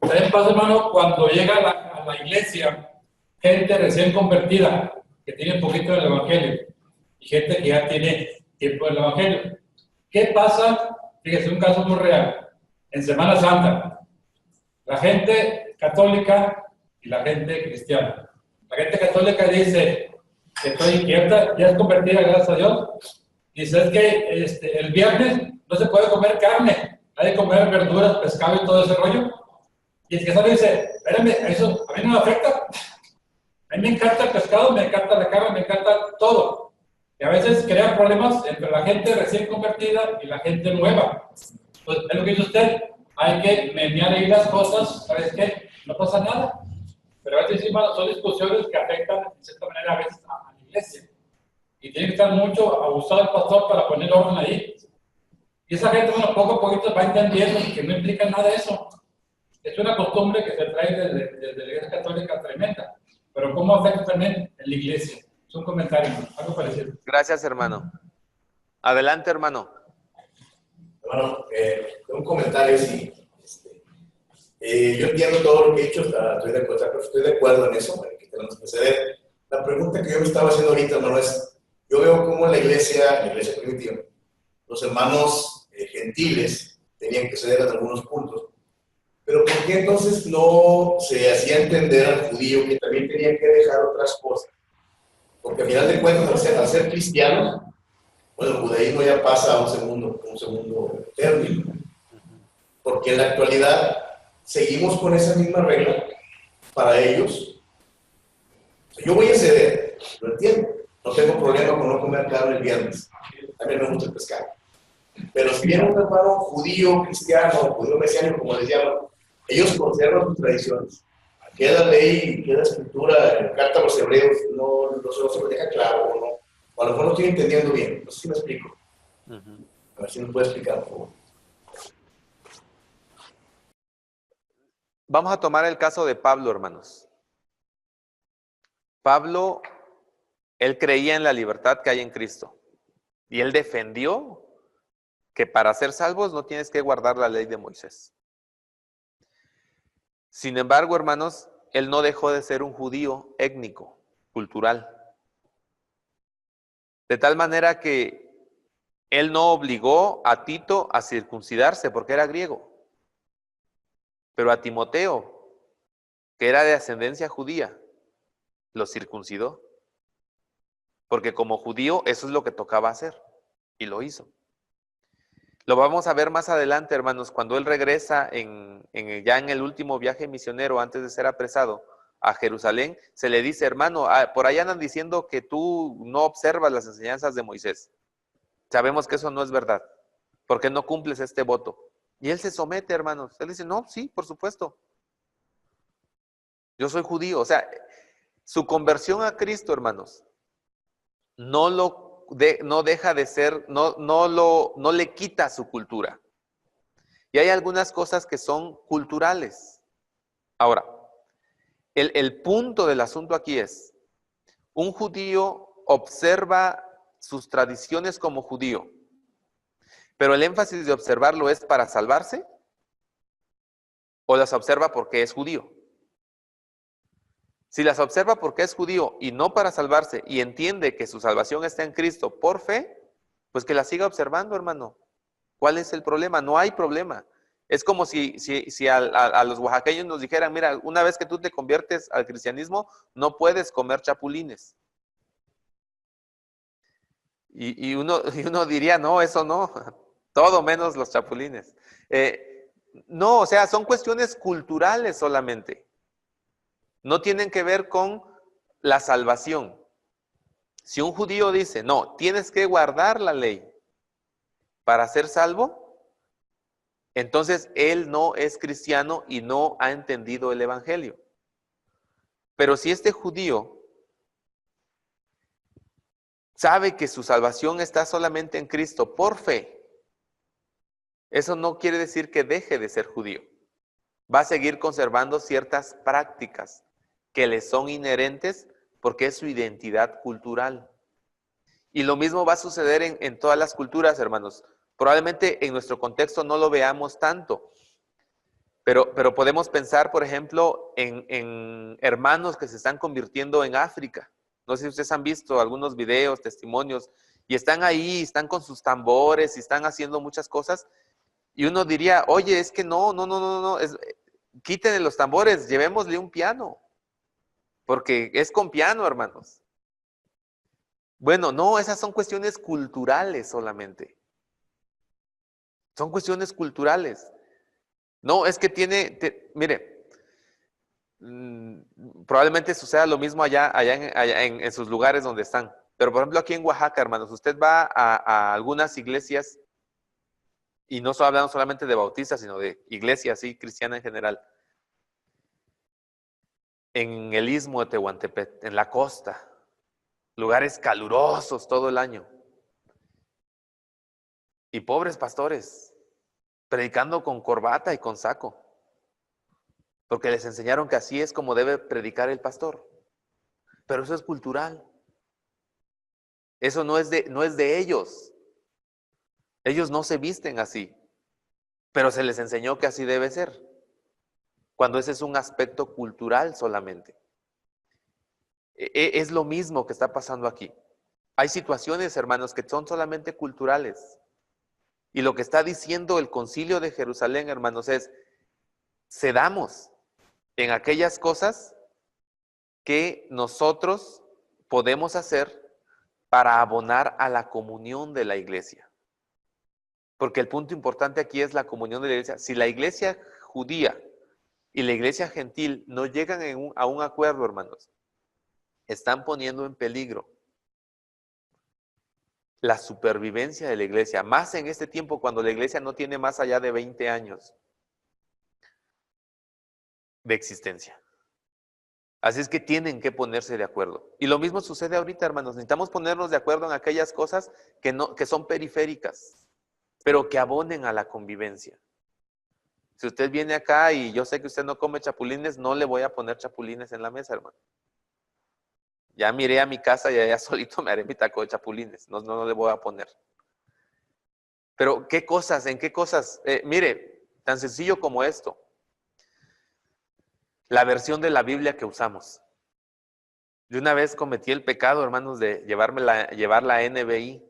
S5: También pasa, hermano, cuando llega a la iglesia, gente recién convertida, que tiene poquito del evangelio, y gente que ya tiene tiempo del evangelio. ¿Qué pasa? Fíjese, un caso muy real. En Semana Santa, la gente católica y la gente cristiana. La gente católica dice que estoy inquieta, ya es convertida, gracias a Dios. Dice, es que el viernes no se puede comer carne, hay que comer verduras, pescado y todo ese rollo. Y el que sale dice, espérame, eso a mí no me afecta. A mí me encanta el pescado, me encanta la carne, me encanta todo. Y a veces crea problemas entre la gente recién convertida y la gente nueva. Pues es lo que dice usted, hay que menear ahí las cosas, ¿sabes qué? No pasa nada. Pero a veces encima son discusiones que afectan, de cierta manera, a veces a la iglesia. Y tiene que estar mucho abusado el pastor para poner orden ahí. Y esa gente, bueno, poco a poquito va entendiendo que no implica nada de eso. Es una costumbre que se trae desde la Iglesia Católica tremenda. Pero ¿cómo afecta también en la iglesia? Es un comentario, algo parecido.
S1: Gracias, hermano. Adelante, hermano.
S2: Bueno, un comentario, sí. Yo entiendo todo lo que he dicho, estoy de acuerdo en eso, que tenemos que ceder. La pregunta que yo me estaba haciendo ahorita, hermano, es, yo veo cómo en la iglesia primitiva, los hermanos gentiles tenían que ceder en algunos puntos. Pero ¿por qué entonces no se hacía entender al judío que también tenía que dejar otras cosas? Porque al final de cuentas, al ser cristianos, bueno, el judaísmo ya pasa a un segundo término. Porque en la actualidad seguimos con esa misma regla para ellos. Yo voy a ceder, lo entiendo. No tengo problema con no comer carne el viernes. También me gusta el pescado. Pero si viene un hermano judío, cristiano, judío mesiánico, como les llaman, ellos conservan sus tradiciones. Queda ley, queda escritura, en carta a los hebreos, no se lo deja claro o no. O a lo mejor no estoy entendiendo bien. No sé si me explico. A ver si me puede explicar, por favor.
S1: Vamos a tomar el caso de Pablo, hermanos. Pablo, él creía en la libertad que hay en Cristo. Y él defendió que para ser salvos no tienes que guardar la ley de Moisés. Sin embargo, hermanos, él no dejó de ser un judío étnico, cultural. De tal manera que él no obligó a Tito a circuncidarse porque era griego. Pero a Timoteo, que era de ascendencia judía, lo circuncidó. Porque como judío eso es lo que tocaba hacer. Y lo hizo. Lo vamos a ver más adelante, hermanos, cuando él regresa ya en el último viaje misionero antes de ser apresado a Jerusalén, se le dice, hermano, por ahí andan diciendo que tú no observas las enseñanzas de Moisés. Sabemos que eso no es verdad, porque no cumples este voto. Y él se somete, hermanos. Él dice, no, sí, por supuesto. Yo soy judío. O sea, su conversión a Cristo, hermanos, no deja de ser, no le quita su cultura. Y hay algunas cosas que son culturales. Ahora, el punto del asunto aquí es, un judío observa sus tradiciones como judío, pero el énfasis de observarlo es para salvarse, o las observa porque es judío. Si las observa porque es judío y no para salvarse y entiende que su salvación está en Cristo por fe, pues que la siga observando, hermano. ¿Cuál es el problema? No hay problema. Es como si a los oaxaqueños nos dijeran, mira, una vez que tú te conviertes al cristianismo, no puedes comer chapulines. Y uno diría, no, eso no, todo menos los chapulines. No, o sea, son cuestiones culturales solamente. No tienen que ver con la salvación. Si un judío dice, no, tienes que guardar la ley para ser salvo, entonces él no es cristiano y no ha entendido el evangelio. Pero si este judío sabe que su salvación está solamente en Cristo por fe, eso no quiere decir que deje de ser judío. Va a seguir conservando ciertas prácticas que le son inherentes porque es su identidad cultural. Y lo mismo va a suceder en todas las culturas, hermanos. Probablemente en nuestro contexto no lo veamos tanto, pero podemos pensar, por ejemplo, en hermanos que se están convirtiendo en África. No sé si ustedes han visto algunos videos, testimonios, y están ahí, están con sus tambores y están haciendo muchas cosas. Y uno diría, oye, es que no, quítenle los tambores, llevémosle un piano. Porque es con piano, hermanos. Bueno, no, esas son cuestiones culturales solamente. Son cuestiones culturales. No, es que mire, probablemente suceda lo mismo allá en sus lugares donde están. Pero por ejemplo aquí en Oaxaca, hermanos, usted va a algunas iglesias y no solo hablando solamente de bautistas, sino de iglesia así, cristiana en general, en el istmo de Tehuantepec, en la costa, lugares calurosos todo el año, y pobres pastores, predicando con corbata y con saco, porque les enseñaron que así es como debe predicar el pastor. Pero eso es cultural. Eso no es de ellos. Ellos no se visten así, pero se les enseñó que así debe ser, cuando ese es un aspecto cultural solamente. Es lo mismo que está pasando aquí. Hay situaciones, hermanos, que son solamente culturales. Y lo que está diciendo el Concilio de Jerusalén, hermanos, es: cedamos en aquellas cosas que nosotros podemos hacer para abonar a la comunión de la iglesia. Porque el punto importante aquí es la comunión de la iglesia. Si la iglesia judía y la iglesia gentil no llegan a un acuerdo, hermanos, están poniendo en peligro la supervivencia de la iglesia, más en este tiempo cuando la iglesia no tiene más allá de 20 años de existencia. Así es que tienen que ponerse de acuerdo. Y lo mismo sucede ahorita, hermanos. Necesitamos ponernos de acuerdo en aquellas cosas que son periféricas, pero que abonen a la convivencia. Si usted viene acá y yo sé que usted no come chapulines, no le voy a poner chapulines en la mesa, hermano. Ya miré a mi casa y allá solito me haré mi taco de chapulines. No le voy a poner. Pero ¿qué cosas? ¿En qué cosas? Mire, tan sencillo como esto. La versión de la Biblia que usamos. Yo una vez cometí el pecado, hermanos, de llevar la NBI,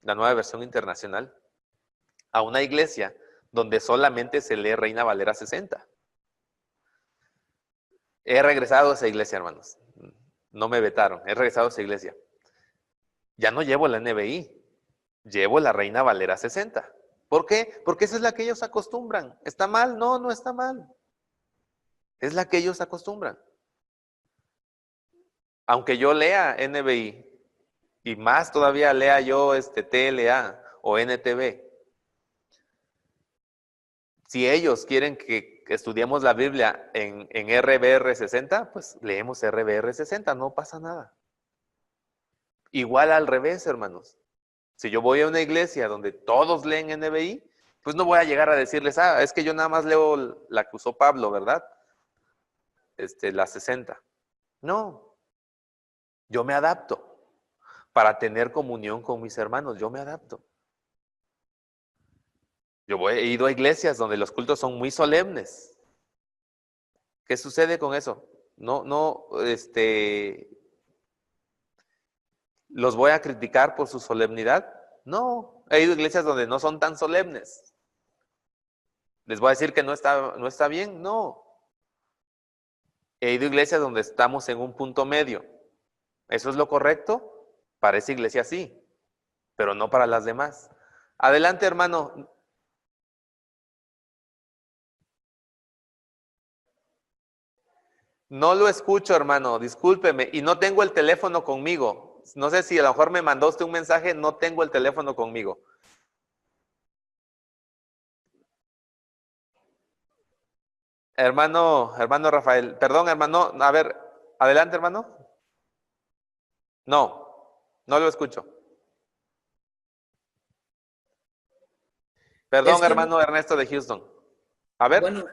S1: la Nueva Versión Internacional, a una iglesia donde solamente se lee Reina Valera 60. He regresado a esa iglesia, hermanos. No me vetaron, he regresado a esa iglesia. Ya no llevo la NBI, llevo la Reina Valera 60. ¿Por qué? Porque esa es la que ellos acostumbran. ¿Está mal? No, no está mal. Es la que ellos acostumbran. Aunque yo lea NBI, y más todavía lea yo TLA o NTV, si ellos quieren que estudiemos la Biblia en RBR 60, pues leemos RBR 60, no pasa nada. Igual al revés, hermanos. Si yo voy a una iglesia donde todos leen NBI, pues no voy a llegar a decirles, es que yo nada más leo la que usó Pablo, ¿verdad? La 60. No, yo me adapto para tener comunión con mis hermanos, yo me adapto. He ido a iglesias donde los cultos son muy solemnes. ¿Qué sucede con eso? ¿Los voy a criticar por su solemnidad? No, he ido a iglesias donde no son tan solemnes. ¿Les voy a decir que no está bien? No. He ido a iglesias donde estamos en un punto medio. ¿Eso es lo correcto? Para esa iglesia sí, pero no para las demás. Adelante, hermano. No lo escucho, hermano, discúlpeme. Y no tengo el teléfono conmigo. No sé si a lo mejor me mandó usted un mensaje, no tengo el teléfono conmigo. Hermano Rafael, perdón, hermano, a ver, adelante, hermano. No lo escucho. Perdón, hermano Ernesto de Houston. A ver. Bueno,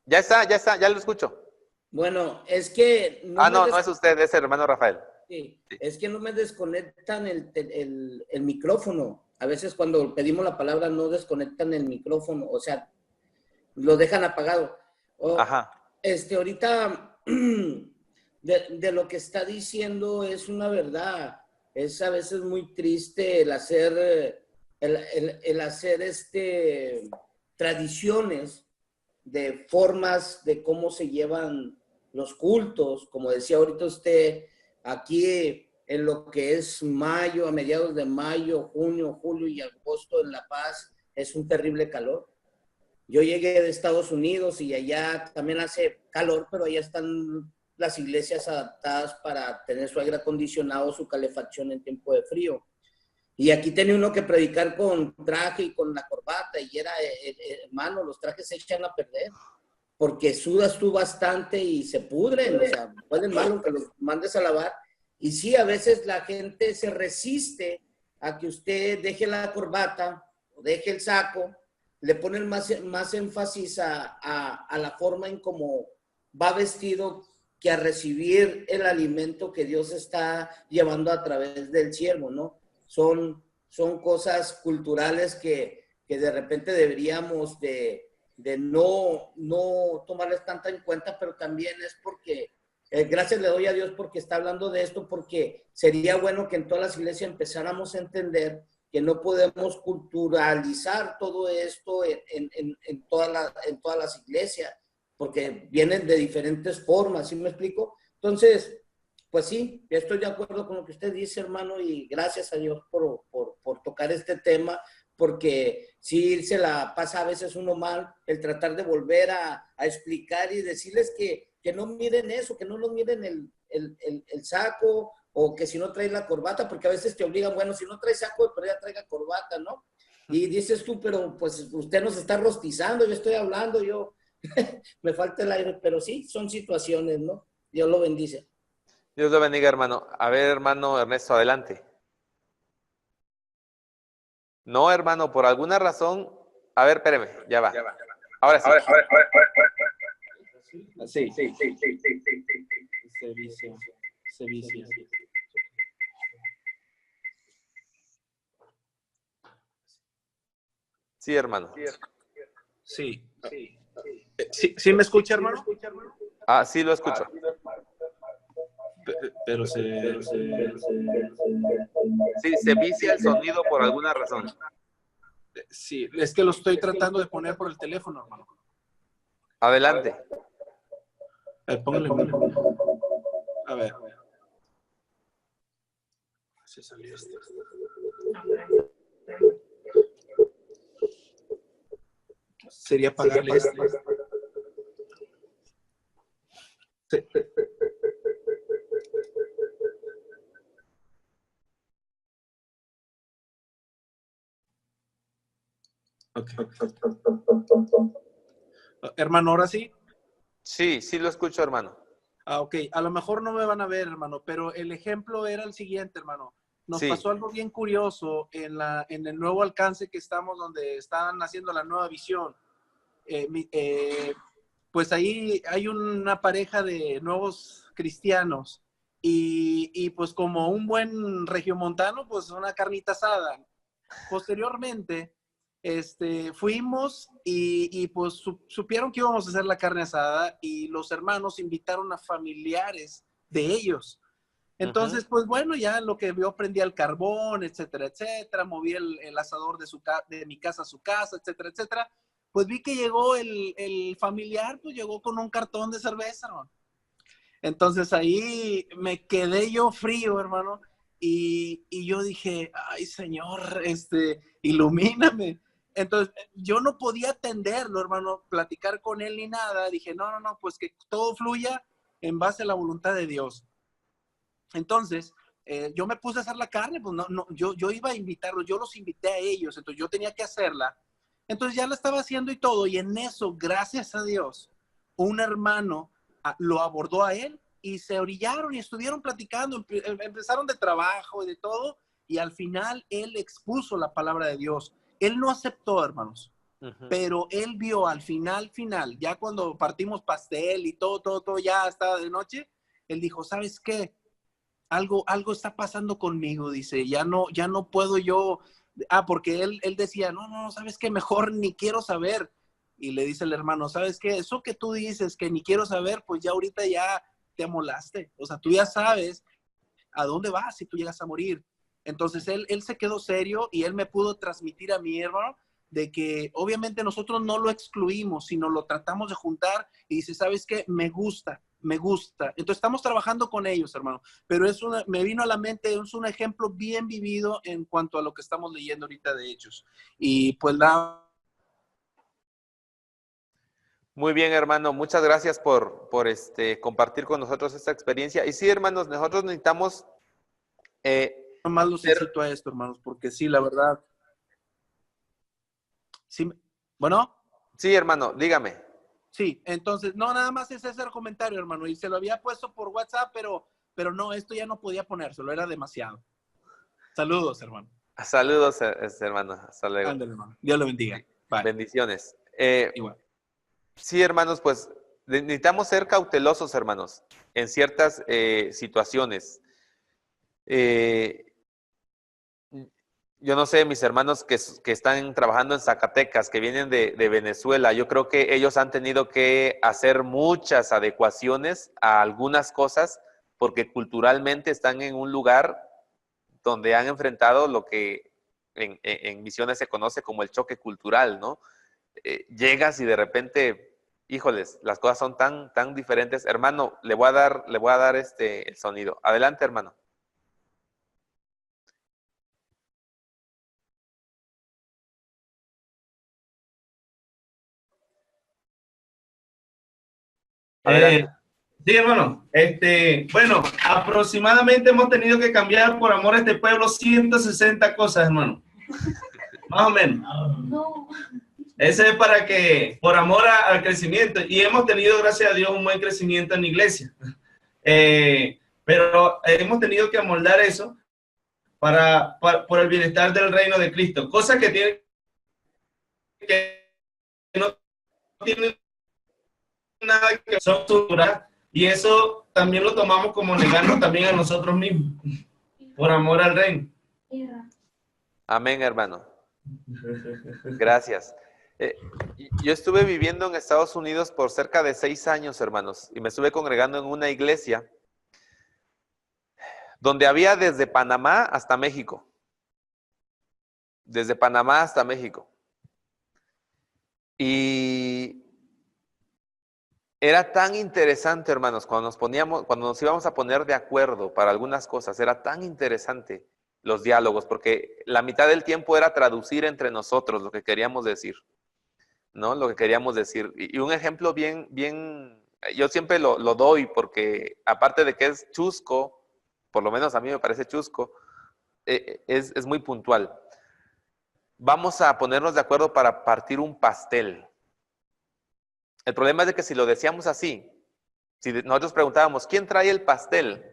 S1: ya está, ya lo escucho.
S3: Bueno, es que...
S1: no es usted, es el hermano Rafael.
S3: Sí. Es que no me desconectan el micrófono. A veces cuando pedimos la palabra no desconectan el micrófono, o sea, lo dejan apagado.
S1: Ajá.
S3: Ahorita de lo que está diciendo es una verdad. Es a veces muy triste el hacer tradiciones de formas de cómo se llevan los cultos, como decía ahorita usted, aquí en lo que es mayo, a mediados de mayo, junio, julio y agosto en La Paz, es un terrible calor. Yo llegué de Estados Unidos y allá también hace calor, pero allá están las iglesias adaptadas para tener su aire acondicionado, su calefacción en tiempo de frío. Y aquí tenía uno que predicar con traje y con la corbata, y era, hermano, los trajes se echan a perder, porque sudas tú bastante y se pudren, o sea, pueden malo que los mandes a lavar. Y sí, a veces la gente se resiste a que usted deje la corbata o deje el saco, le ponen más énfasis a la forma en cómo va vestido que a recibir el alimento que Dios está llevando a través del siervo, ¿no? Son cosas culturales que de repente deberíamos de no tomarles tanta en cuenta, pero también es porque, gracias le doy a Dios porque está hablando de esto, porque sería bueno que en todas las iglesias empezáramos a entender que no podemos culturalizar todo esto en todas las iglesias, porque vienen de diferentes formas, ¿sí me explico? Entonces, pues sí, estoy de acuerdo con lo que usted dice, hermano, y gracias a Dios por tocar este tema, porque sí se la pasa a veces uno mal el tratar de volver a explicar y decirles que no miren eso, que no lo miren el saco, o que si no traes la corbata, porque a veces te obligan, bueno, si no traes saco, pero ya traiga corbata, ¿no? Y dices tú, pero pues usted nos está rostizando, yo estoy hablando, yo me falta el aire, pero sí, son situaciones, ¿no? Dios lo bendice.
S1: Dios lo bendiga, hermano. A ver, hermano Ernesto, adelante. No, hermano, por alguna razón. A ver, espéreme, ya va. Ahora sí.
S6: Sí. Se vicia.
S1: Sí, hermano.
S6: Sí. ¿Sí me escucha, hermano?
S1: Ah, sí lo escucho.
S6: Pero
S1: Sí, se vicia el sonido por alguna razón.
S6: sí, es que lo estoy tratando de poner por el teléfono, hermano.
S1: Adelante.
S6: Póngale. A ver. Se salió este. Sería apagarle este. Sí. Okay. Hermano, ¿ahora sí?
S1: Sí, sí lo escucho, hermano.
S6: Ok. A lo mejor no me van a ver, hermano, pero el ejemplo era el siguiente, hermano. Nos
S1: Sí.
S6: pasó algo bien curioso en el nuevo alcance que estamos, donde están haciendo la nueva visión. Pues ahí hay una pareja de nuevos cristianos y pues como un buen regiomontano, pues una carnita asada. Posteriormente, fuimos y pues supieron que íbamos a hacer la carne asada y los hermanos invitaron a familiares de ellos. Entonces, pues bueno, ya lo que vio, prendía el carbón, etcétera, etcétera, moví el asador de mi casa a su casa, etcétera, etcétera. Pues vi que llegó el familiar, pues llegó con un cartón de cerveza, hermano. Entonces ahí me quedé yo frío, hermano, y yo dije, ay, Señor, ilumíname. Entonces yo no podía atenderlo, hermano, platicar con él ni nada. Dije, no, pues que todo fluya en base a la voluntad de Dios. Entonces, yo me puse a hacer la carne, pues yo iba a invitarlos, yo los invité a ellos, entonces yo tenía que hacerla. Entonces ya la estaba haciendo y todo, y en eso, gracias a Dios, un hermano lo abordó a él y se orillaron y estuvieron platicando, empezaron de trabajo y de todo, y al final él expuso la palabra de Dios. Él no aceptó, hermanos, pero él vio al final, ya cuando partimos pastel y todo ya estaba de noche, él dijo, ¿sabes qué? Algo está pasando conmigo, dice, ya no puedo yo, porque él decía, no, ¿sabes qué? Mejor ni quiero saber. Y le dice el hermano, ¿sabes qué? Eso que tú dices que ni quiero saber, pues ya ahorita ya te amolaste. O sea, tú ya sabes a dónde vas si tú llegas a morir. Entonces él se quedó serio y él me pudo transmitir a mi hermano de que obviamente nosotros no lo excluimos, sino lo tratamos de juntar y dice, ¿sabes qué? Me gusta. Entonces estamos trabajando con ellos, hermano. Pero me vino a la mente, es un ejemplo bien vivido en cuanto a lo que estamos leyendo ahorita de Hechos. Y pues
S1: Muy bien, hermano. Muchas gracias por compartir con nosotros esta experiencia. Y sí, hermanos, nosotros necesitamos
S6: nomás los incito a esto, hermanos, porque sí, la verdad. Sí, bueno.
S1: Sí, hermano, dígame.
S6: Sí, entonces, no, nada más es ese comentario, hermano, y se lo había puesto por WhatsApp, pero no, esto ya no podía ponérselo, era demasiado. Saludos, hermano.
S1: Saludos, hermano. Hasta luego.
S6: Ándale, hermano. Dios lo bendiga. Bye.
S1: Bendiciones.
S6: Igual.
S1: Sí, hermanos, pues necesitamos ser cautelosos, hermanos, en ciertas situaciones. Yo no sé, mis hermanos que están trabajando en Zacatecas, que vienen de Venezuela, yo creo que ellos han tenido que hacer muchas adecuaciones a algunas cosas porque culturalmente están en un lugar donde han enfrentado lo que en misiones se conoce como el choque cultural, ¿no? Llegas y de repente, híjoles, las cosas son tan diferentes. Hermano, le voy a dar el sonido. Adelante, hermano. Adelante.
S7: Sí, hermano. Bueno, aproximadamente hemos tenido que cambiar por amor a este pueblo 160 cosas, hermano. Más o menos. Ese es para que, por amor al crecimiento. Y hemos tenido, gracias a Dios, un buen crecimiento en la iglesia. Pero hemos tenido que amoldar eso por el bienestar del reino de Cristo. Cosas que no tienen nada que son cultural, y eso también lo tomamos como negarnos también a nosotros mismos, por amor al reino.
S1: Amén, hermano. Gracias. Yo estuve viviendo en Estados Unidos por cerca de 6 años, hermanos, y me estuve congregando en una iglesia donde había desde Panamá hasta México. Desde Panamá hasta México. Y era tan interesante, hermanos, cuando nos íbamos a poner de acuerdo para algunas cosas, era tan interesante los diálogos, porque la mitad del tiempo era traducir entre nosotros lo que queríamos decir, ¿no? Lo que queríamos decir. Y un ejemplo bien, yo siempre lo doy porque aparte de que es chusco, por lo menos a mí me parece chusco, es muy puntual. Vamos a ponernos de acuerdo para partir un pastel. El problema es de que si lo decíamos así, si nosotros preguntábamos, ¿quién trae el pastel?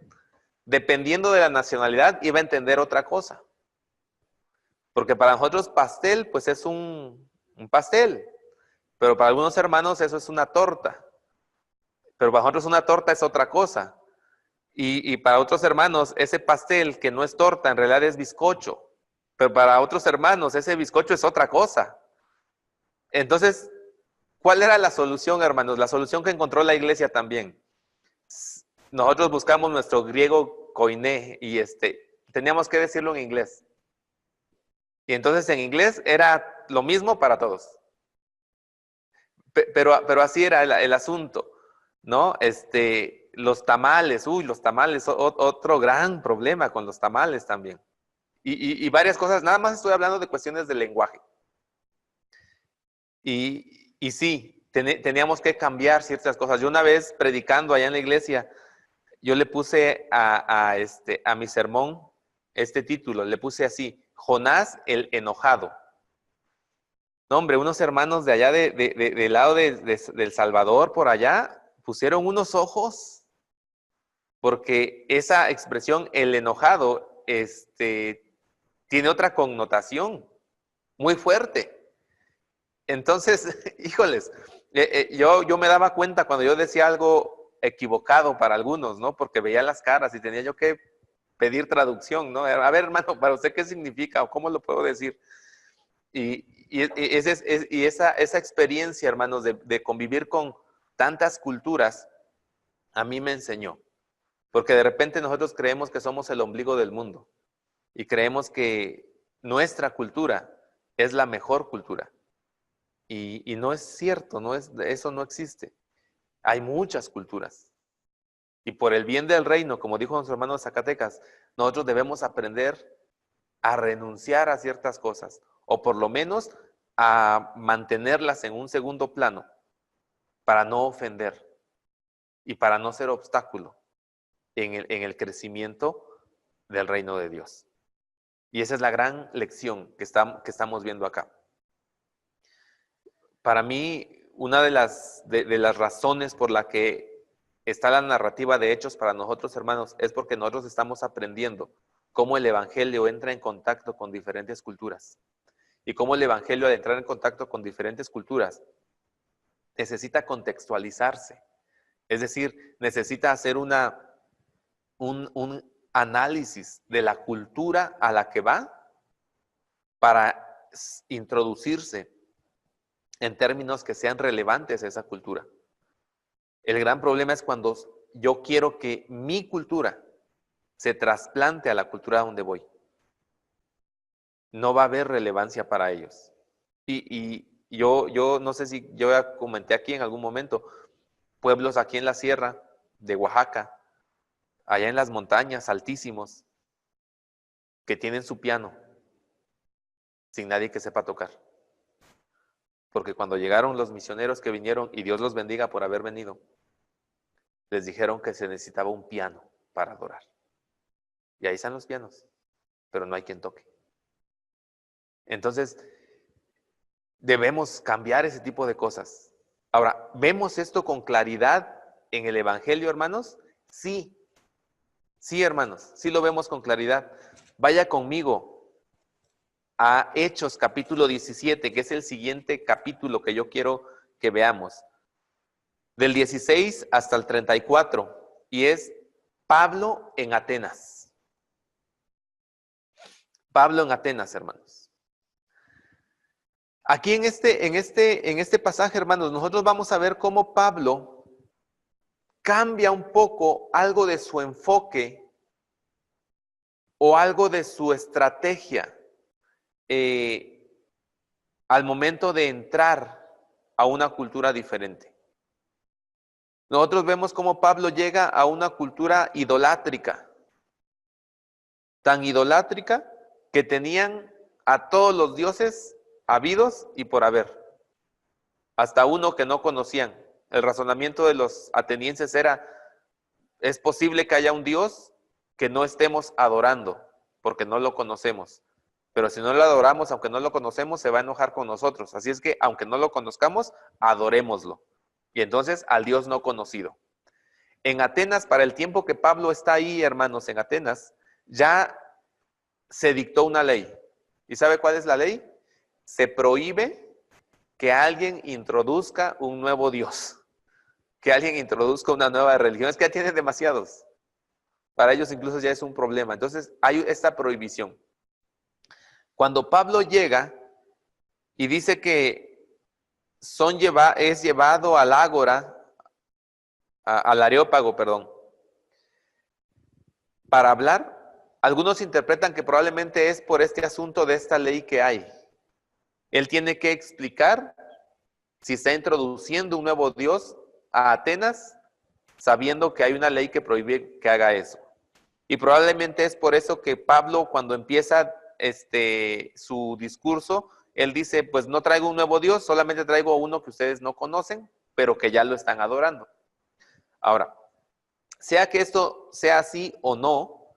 S1: Dependiendo de la nacionalidad, iba a entender otra cosa. Porque para nosotros pastel, pues es un pastel. Pero para algunos hermanos eso es una torta. Pero para nosotros una torta es otra cosa. Y para otros hermanos, ese pastel que no es torta, en realidad es bizcocho. Pero para otros hermanos, ese bizcocho es otra cosa. Entonces, ¿cuál era la solución, hermanos? La solución que encontró la iglesia también. Nosotros buscamos nuestro griego koiné y teníamos que decirlo en inglés. Y entonces en inglés era lo mismo para todos. Pero así era el asunto, ¿no? Los tamales, otro gran problema con los tamales también. Y varias cosas, nada más estoy hablando de cuestiones de lenguaje. Y sí, teníamos que cambiar ciertas cosas. Yo una vez predicando allá en la iglesia, yo le puse a mi sermón este título, le puse así, Jonás el enojado. No, hombre, unos hermanos de allá del lado del Salvador, por allá, pusieron unos ojos, porque esa expresión, el enojado, tiene otra connotación muy fuerte. Entonces, híjoles, yo me daba cuenta cuando yo decía algo equivocado para algunos, ¿no? Porque veía las caras y tenía yo que pedir traducción, ¿no? A ver, hermano, ¿para usted qué significa o cómo lo puedo decir? Y esa experiencia, hermanos, de convivir con tantas culturas, a mí me enseñó. Porque de repente nosotros creemos que somos el ombligo del mundo y creemos que nuestra cultura es la mejor cultura. Y no es cierto, eso no existe. Hay muchas culturas. Y por el bien del reino, como dijo nuestro hermano de Zacatecas, nosotros debemos aprender a renunciar a ciertas cosas, o por lo menos a mantenerlas en un segundo plano, para no ofender y para no ser obstáculo en el crecimiento del reino de Dios. Y esa es la gran lección que estamos viendo acá. Para mí, una de las razones por la que está la narrativa de Hechos para nosotros, hermanos, es porque nosotros estamos aprendiendo cómo el Evangelio entra en contacto con diferentes culturas. Y cómo el Evangelio, al entrar en contacto con diferentes culturas, necesita contextualizarse. Es decir, necesita hacer un análisis de la cultura a la que va para introducirse en términos que sean relevantes a esa cultura. El gran problema es cuando yo quiero que mi cultura se trasplante a la cultura donde voy. No va a haber relevancia para ellos. Y yo no sé si yo ya comenté aquí en algún momento, pueblos aquí en la sierra de Oaxaca, allá en las montañas, altísimos, que tienen su piano, sin nadie que sepa tocar. Porque cuando llegaron los misioneros que vinieron, y Dios los bendiga por haber venido, les dijeron que se necesitaba un piano para adorar. Y ahí están los pianos, pero no hay quien toque. Entonces, debemos cambiar ese tipo de cosas. Ahora, ¿vemos esto con claridad en el Evangelio, hermanos? Sí. Sí, hermanos, sí lo vemos con claridad. Vaya conmigo a Hechos capítulo 17, que es el siguiente capítulo que yo quiero que veamos. Del 16 hasta el 34, y es Pablo en Atenas. Pablo en Atenas, hermanos. Aquí en este pasaje, hermanos, nosotros vamos a ver cómo Pablo cambia un poco algo de su enfoque o algo de su estrategia al momento de entrar a una cultura diferente. Nosotros vemos cómo Pablo llega a una cultura idolátrica, tan idolátrica que tenían a todos los dioses habidos y por haber, hasta uno que no conocían. El razonamiento de los atenienses era, es posible que haya un Dios que no estemos adorando, porque no lo conocemos. Pero si no lo adoramos, aunque no lo conocemos, se va a enojar con nosotros. Así es que, aunque no lo conozcamos, adorémoslo. Y entonces, al Dios no conocido. En Atenas, para el tiempo que Pablo está ahí, hermanos, en Atenas, ya se dictó una ley. ¿Y sabe cuál es la ley? Se prohíbe que alguien introduzca un nuevo Dios, que alguien introduzca una nueva religión. Es que ya tienen demasiados. Para ellos incluso ya es un problema. Entonces hay esta prohibición. Cuando Pablo llega y dice que es llevado al ágora, al Areópago, perdón, para hablar, algunos interpretan que probablemente es por este asunto de esta ley que hay. Él tiene que explicar si está introduciendo un nuevo Dios a Atenas, sabiendo que hay una ley que prohíbe que haga eso. Y probablemente es por eso que Pablo, cuando empieza su discurso, él dice, pues no traigo un nuevo Dios, solamente traigo uno que ustedes no conocen, pero que ya lo están adorando. Ahora, sea que esto sea así o no,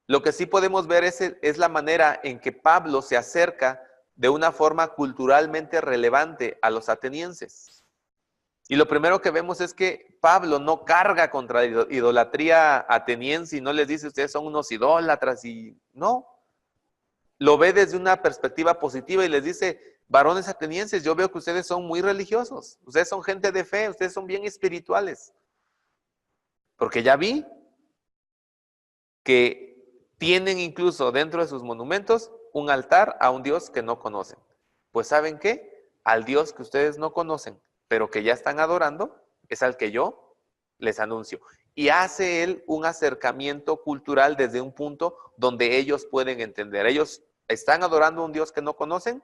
S1: lo que sí podemos ver es la manera en que Pablo se acerca de una forma culturalmente relevante a los atenienses. Y lo primero que vemos es que Pablo no carga contra la idolatría ateniense y no les dice, ustedes son unos idólatras, y no. Lo ve desde una perspectiva positiva y les dice, varones atenienses, yo veo que ustedes son muy religiosos, ustedes son gente de fe, ustedes son bien espirituales. Porque ya vi que tienen incluso dentro de sus monumentos un altar a un Dios que no conocen. Pues ¿saben qué? Al Dios que ustedes no conocen, pero que ya están adorando, es al que yo les anuncio. Y hace él un acercamiento cultural desde un punto donde ellos pueden entender. Ellos están adorando a un Dios que no conocen.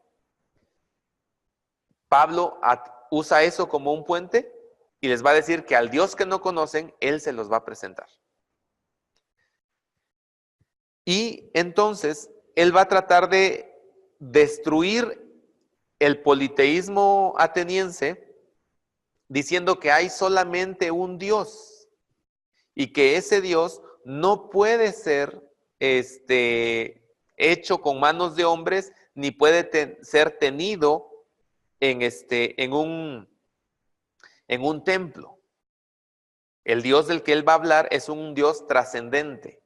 S1: Pablo usa eso como un puente y les va a decir que al Dios que no conocen, él se los va a presentar. Y entonces, él va a tratar de destruir el politeísmo ateniense diciendo que hay solamente un Dios y que ese Dios no puede ser hecho con manos de hombres, ni puede ser tenido en un templo. El Dios del que él va a hablar es un Dios trascendente,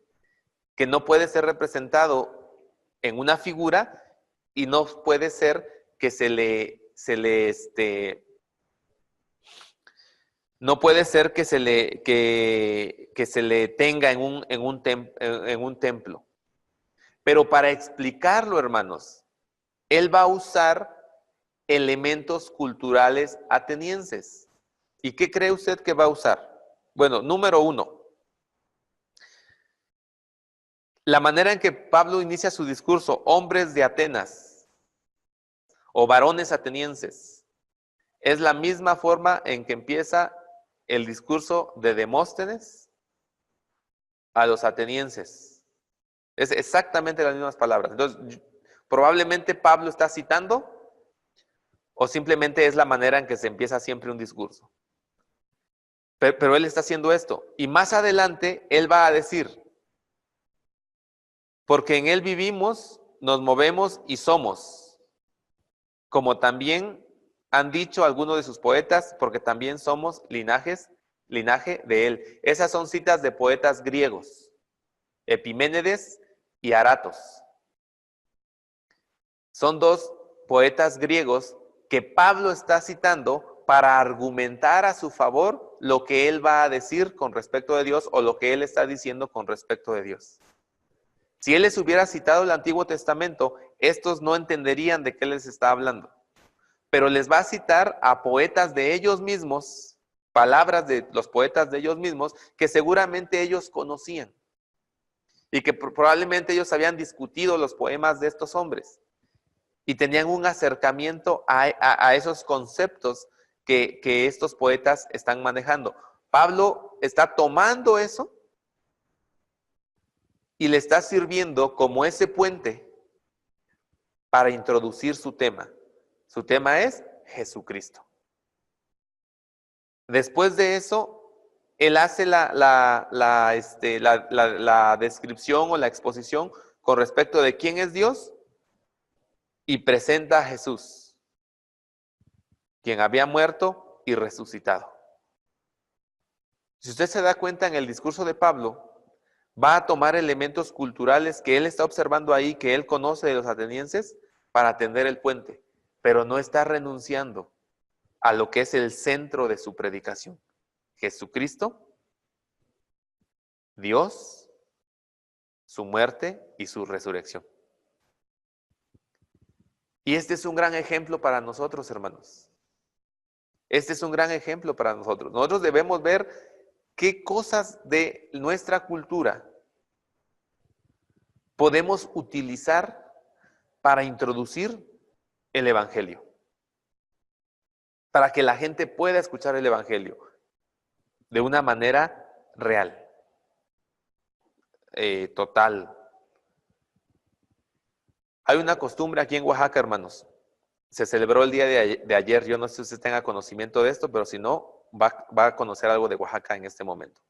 S1: que no puede ser representado en una figura y no puede ser que no puede ser que se le tenga en un templo. Pero para explicarlo, hermanos, él va a usar elementos culturales atenienses. ¿Y qué cree usted que va a usar? Bueno, número 1. La manera en que Pablo inicia su discurso, hombres de Atenas o varones atenienses, es la misma forma en que empieza el discurso de Demóstenes a los atenienses. Es exactamente las mismas palabras. Entonces, probablemente Pablo está citando o simplemente es la manera en que se empieza siempre un discurso. Pero él está haciendo esto. Y más adelante, él va a decir, porque en él vivimos, nos movemos y somos, como también han dicho algunos de sus poetas, porque también somos linaje de él. Esas son citas de poetas griegos, Epiménides y Aratos. Son dos poetas griegos que Pablo está citando para argumentar a su favor lo que él va a decir con respecto de Dios o lo que él está diciendo con respecto de Dios. Si él les hubiera citado el Antiguo Testamento, estos no entenderían de qué les está hablando. Pero les va a citar a poetas de ellos mismos, palabras de los poetas de ellos mismos, que seguramente ellos conocían. Y que probablemente ellos habían discutido los poemas de estos hombres. Y tenían un acercamiento a esos conceptos que estos poetas están manejando. Pablo está tomando eso y le está sirviendo como ese puente para introducir su tema. Su tema es Jesucristo. Después de eso, él hace la descripción o la exposición con respecto de quién es Dios y presenta a Jesús, quien había muerto y resucitado. Si usted se da cuenta en el discurso de Pablo, va a tomar elementos culturales que él está observando ahí, que él conoce de los atenienses, para tender el puente, pero no está renunciando a lo que es el centro de su predicación. Jesucristo, Dios, su muerte y su resurrección. Y este es un gran ejemplo para nosotros, hermanos. Este es un gran ejemplo para nosotros. Nosotros debemos ver qué cosas de nuestra cultura podemos utilizar para introducir el Evangelio. Para que la gente pueda escuchar el Evangelio de una manera real, total. Hay una costumbre aquí en Oaxaca, hermanos. Se celebró el día de ayer. Yo no sé si usted tenga conocimiento de esto, pero si no, va a conocer algo de Oaxaca en este momento.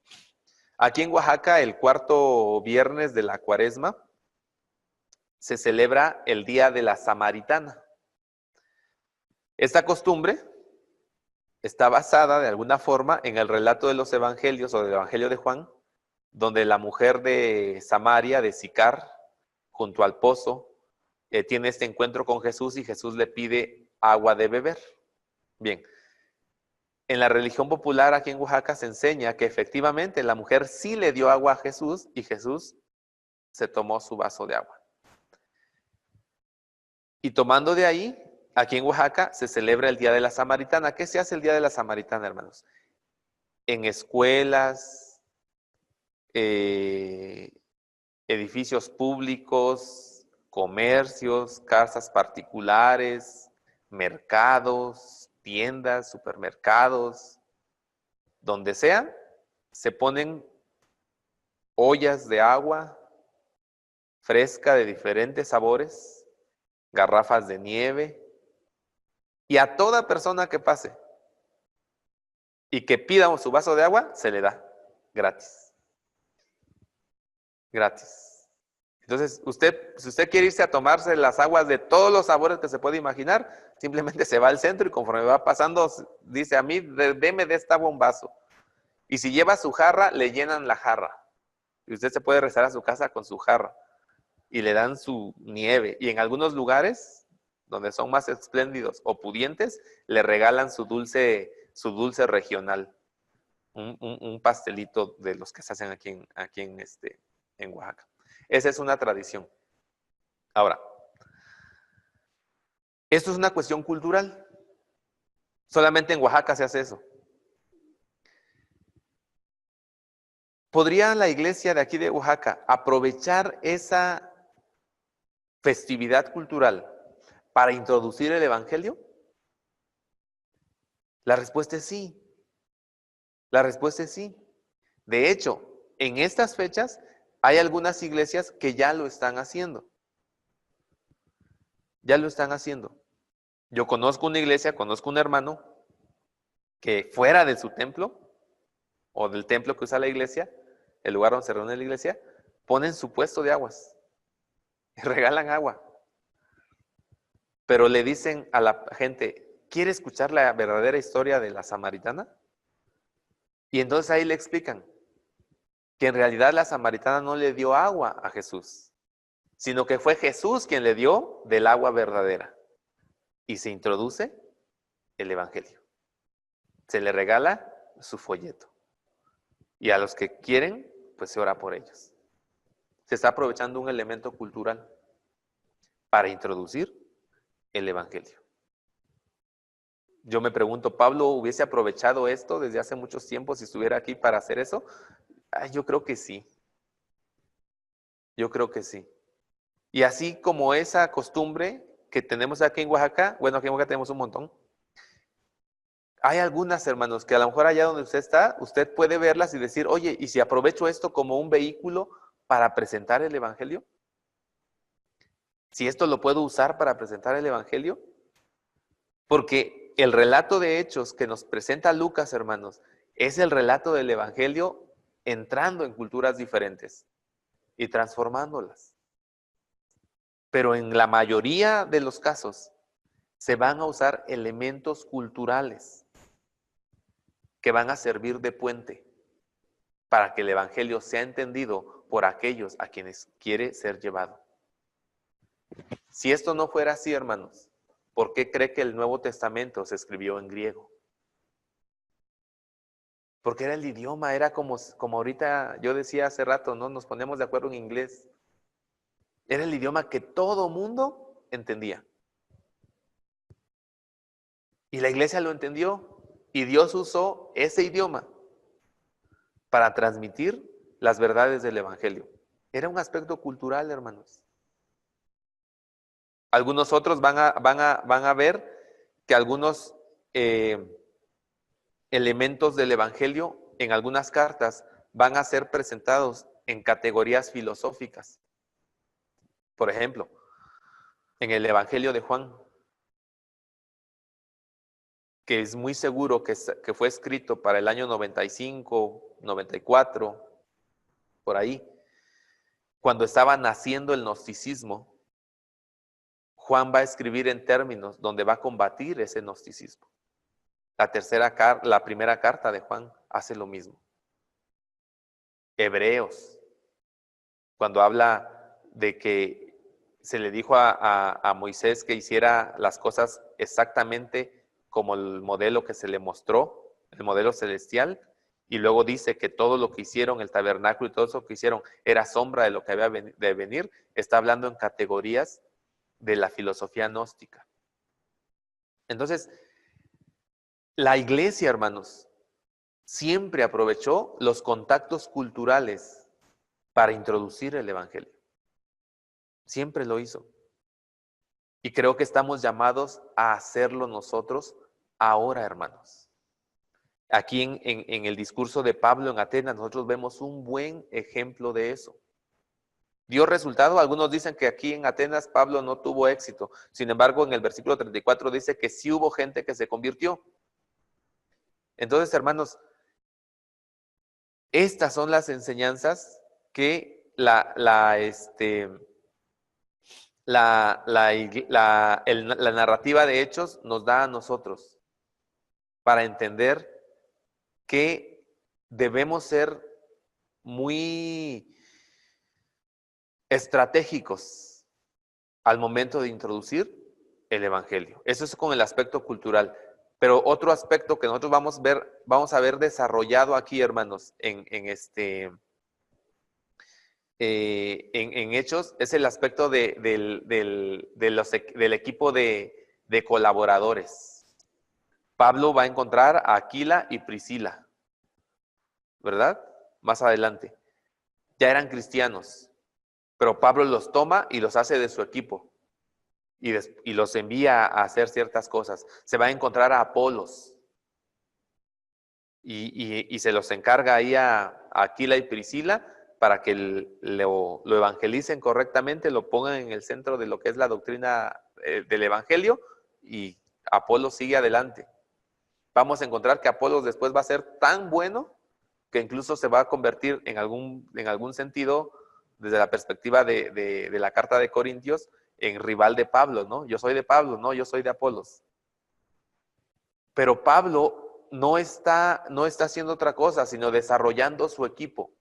S1: Aquí en Oaxaca, el cuarto viernes de la Cuaresma, se celebra el Día de la Samaritana. Esta costumbre está basada de alguna forma en el relato de los evangelios o del Evangelio de Juan, donde la mujer de Samaria, de Sicar, junto al pozo, tiene este encuentro con Jesús y Jesús le pide agua de beber. Bien, en la religión popular aquí en Oaxaca se enseña que efectivamente la mujer sí le dio agua a Jesús y Jesús se tomó su vaso de agua. Y tomando de ahí, aquí en Oaxaca se celebra el Día de la Samaritana. ¿Qué se hace el Día de la Samaritana, hermanos? En escuelas, edificios públicos, comercios, casas particulares, mercados, tiendas, supermercados, donde sea, se ponen ollas de agua fresca de diferentes sabores, garrafas de nieve, y a toda persona que pase y que pida su vaso de agua, se le da gratis. Gratis. Entonces, si usted quiere irse a tomarse las aguas de todos los sabores que se puede imaginar, simplemente se va al centro y conforme va pasando, dice a mí, deme de esta agua un vaso. Y si lleva su jarra, le llenan la jarra. Y usted se puede regresar a su casa con su jarra. Y le dan su nieve. Y en algunos lugares, donde son más espléndidos o pudientes, le regalan su dulce regional. Un pastelito de los que se hacen aquí en Oaxaca. Esa es una tradición. Ahora, esto es una cuestión cultural. Solamente en Oaxaca se hace eso. ¿Podría la iglesia de aquí de Oaxaca aprovechar esa festividad cultural para introducir el evangelio? La respuesta es sí. La respuesta es sí. De hecho, en estas fechas hay algunas iglesias que ya lo están haciendo. Ya lo están haciendo. Yo conozco una iglesia, conozco un hermano que fuera de su templo o del templo que usa la iglesia, el lugar donde se reúne la iglesia, ponen su puesto de aguas y regalan agua. Pero le dicen a la gente, ¿quiere escuchar la verdadera historia de la samaritana? Y entonces ahí le explican que en realidad la samaritana no le dio agua a Jesús, sino que fue Jesús quien le dio del agua verdadera. Y se introduce el evangelio. Se le regala su folleto. Y a los que quieren, pues se ora por ellos. Se está aprovechando un elemento cultural para introducir el evangelio. Yo me pregunto, ¿Pablo hubiese aprovechado esto desde hace muchos tiempos si estuviera aquí para hacer eso? Yo creo que sí. Yo creo que sí. Y así como esa costumbre que tenemos aquí en Oaxaca, bueno, aquí en Oaxaca tenemos un montón. Hay algunas, hermanos, que a lo mejor allá donde usted está, usted puede verlas y decir, oye, ¿y si aprovecho esto como un vehículo para presentar el evangelio? Si esto lo puedo usar para presentar el evangelio, porque el relato de Hechos que nos presenta Lucas, hermanos, es el relato del evangelio entrando en culturas diferentes y transformándolas. Pero en la mayoría de los casos se van a usar elementos culturales que van a servir de puente para que el evangelio sea entendido por aquellos a quienes quiere ser llevado. Si esto no fuera así, hermanos, ¿por qué cree que el Nuevo Testamento se escribió en griego? Porque era el idioma, era como ahorita yo decía hace rato, ¿no? Nos ponemos de acuerdo en inglés. Era el idioma que todo mundo entendía. Y la iglesia lo entendió y Dios usó ese idioma para transmitir las verdades del evangelio. Era un aspecto cultural, hermanos. Algunos otros van a ver que algunos elementos del evangelio en algunas cartas van a ser presentados en categorías filosóficas. Por ejemplo, en el evangelio de Juan, que es muy seguro que fue escrito para el año 95, 94, por ahí, cuando estaba naciendo el gnosticismo, Juan va a escribir en términos donde va a combatir ese gnosticismo. La primera carta de Juan hace lo mismo. Hebreos, cuando habla de que se le dijo a Moisés que hiciera las cosas exactamente como el modelo que se le mostró, el modelo celestial, y luego dice que todo lo que hicieron, el tabernáculo y todo eso que hicieron, era sombra de lo que había de venir, está hablando en categorías de la filosofía gnóstica. Entonces, la iglesia, hermanos, siempre aprovechó los contactos culturales para introducir el evangelio. Siempre lo hizo. Y creo que estamos llamados a hacerlo nosotros ahora, hermanos. Aquí en el discurso de Pablo en Atenas, nosotros vemos un buen ejemplo de eso. ¿Dio resultado? Algunos dicen que aquí en Atenas Pablo no tuvo éxito. Sin embargo, en el versículo 34 dice que sí hubo gente que se convirtió. Entonces, hermanos, estas son las enseñanzas que la narrativa de Hechos nos da a nosotros para entender que debemos ser muy estratégicos al momento de introducir el Evangelio. Eso es con el aspecto cultural. Pero otro aspecto que nosotros vamos a ver desarrollado aquí, hermanos, en Hechos, es el aspecto del equipo de colaboradores. Pablo va a encontrar a Aquila y Priscila, ¿verdad? Más adelante. Ya eran cristianos, pero Pablo los toma y los hace de su equipo y los envía a hacer ciertas cosas. Se va a encontrar a Apolos y se los encarga ahí a Aquila y Priscila para que lo evangelicen correctamente, lo pongan en el centro de lo que es la doctrina del Evangelio, y Apolos sigue adelante. Vamos a encontrar que Apolos después va a ser tan bueno que incluso se va a convertir en algún sentido, desde la perspectiva de la carta de Corintios, en rival de Pablo, ¿no? Yo soy de Pablo, no, yo soy de Apolos. Pero Pablo no está haciendo otra cosa, sino desarrollando su equipo.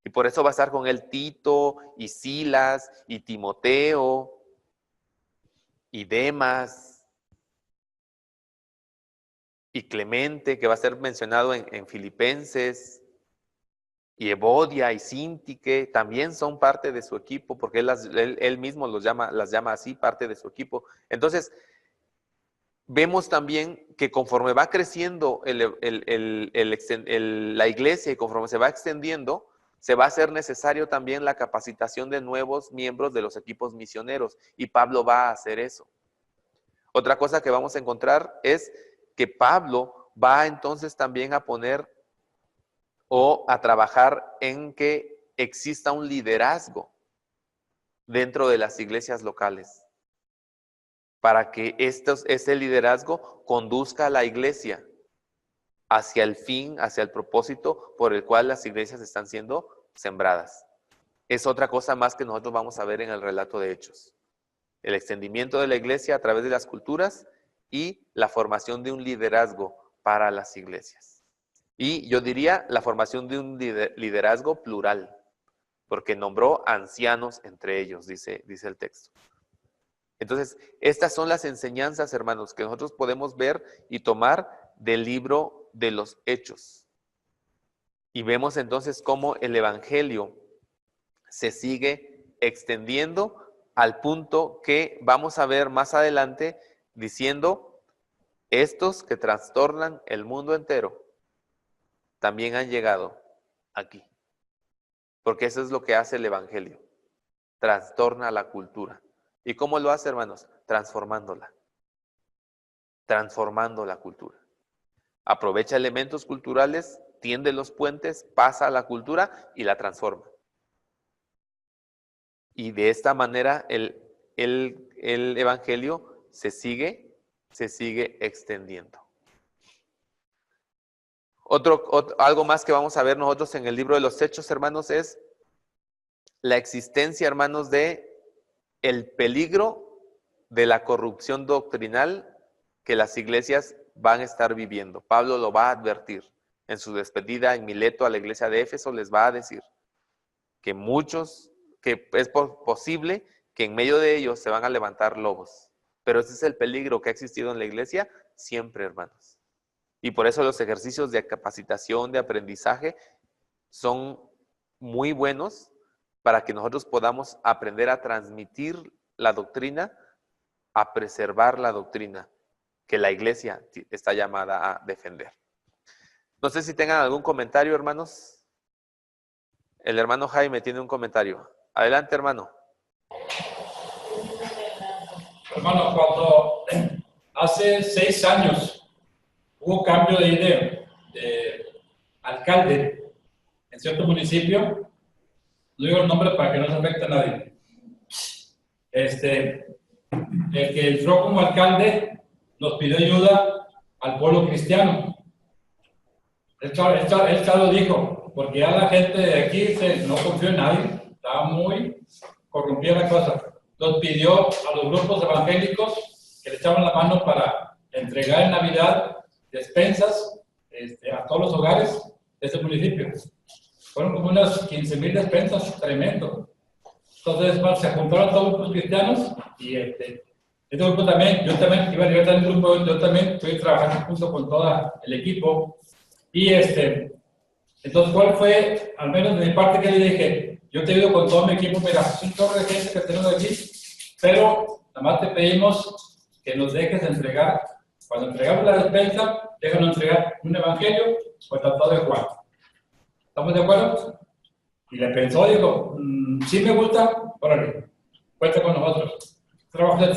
S1: Y por eso va a estar con él Tito, y Silas, y Timoteo, y Demas, y Clemente, que va a ser mencionado en Filipenses, y Evodia y Síntique también son parte de su equipo, porque él mismo las llama así, parte de su equipo. Entonces, vemos también que conforme va creciendo la iglesia y conforme se va extendiendo, se va a hacer necesario también la capacitación de nuevos miembros de los equipos misioneros, y Pablo va a hacer eso. Otra cosa que vamos a encontrar es que Pablo va entonces también a poner o a trabajar en que exista un liderazgo dentro de las iglesias locales, para que ese liderazgo conduzca a la iglesia hacia el fin, hacia el propósito por el cual las iglesias están siendo sembradas. Es otra cosa más que nosotros vamos a ver en el relato de Hechos. El extendimiento de la iglesia a través de las culturas y la formación de un liderazgo para las iglesias. Y yo diría la formación de un liderazgo plural, porque nombró ancianos entre ellos, dice el texto. Entonces, estas son las enseñanzas, hermanos, que nosotros podemos ver y tomar del libro de los Hechos. Y vemos entonces cómo el Evangelio se sigue extendiendo al punto que vamos a ver más adelante diciendo, estos que trastornan el mundo entero también han llegado aquí. Porque eso es lo que hace el Evangelio. Trastorna la cultura. ¿Y cómo lo hace, hermanos? Transformándola. Transformando la cultura. Aprovecha elementos culturales, tiende los puentes, pasa a la cultura y la transforma. Y de esta manera el Evangelio se sigue extendiendo. Algo más que vamos a ver nosotros en el libro de los Hechos, hermanos, es la existencia, hermanos, de el peligro de la corrupción doctrinal que las iglesias van a estar viviendo. Pablo lo va a advertir en su despedida en Mileto a la iglesia de Éfeso, les va a decir que que es posible que en medio de ellos se van a levantar lobos. Pero ese es el peligro que ha existido en la iglesia siempre, hermanos. Y por eso los ejercicios de capacitación, de aprendizaje, son muy buenos para que nosotros podamos aprender a transmitir la doctrina, a preservar la doctrina que la iglesia está llamada a defender. No sé si tengan algún comentario, hermanos. El hermano Jaime tiene un comentario. Adelante, hermano.
S5: Hermano, cuando hace 6 años hubo cambio de alcalde en cierto municipio, no digo el nombre para que no se afecte a nadie. El que entró como alcalde nos pidió ayuda al pueblo cristiano. Él ya lo dijo, porque ya la gente de aquí no confió en nadie, estaba muy corrompida la cosa. Nos pidió a los grupos evangélicos que le echaban la mano para entregar en Navidad despensas a todos los hogares de este municipio. Fueron como unas 15,000 despensas, tremendo. Entonces, bueno, se juntaron todos los grupos cristianos y este grupo también, yo también iba a liberar el grupo, yo también estoy trabajando junto con todo el equipo. Y entonces, ¿cuál fue, al menos de mi parte, que le dije? Yo te ayudo con todo mi equipo, mira, es un torre de gente que tenemos aquí, pero nada más te pedimos que nos dejes entregar. Cuando entregamos la despensa, déjanos entregar un evangelio o el tratado de Juan. ¿Estamos de acuerdo? Y le pensó, dijo, sí me gusta, órale, cuenta con nosotros.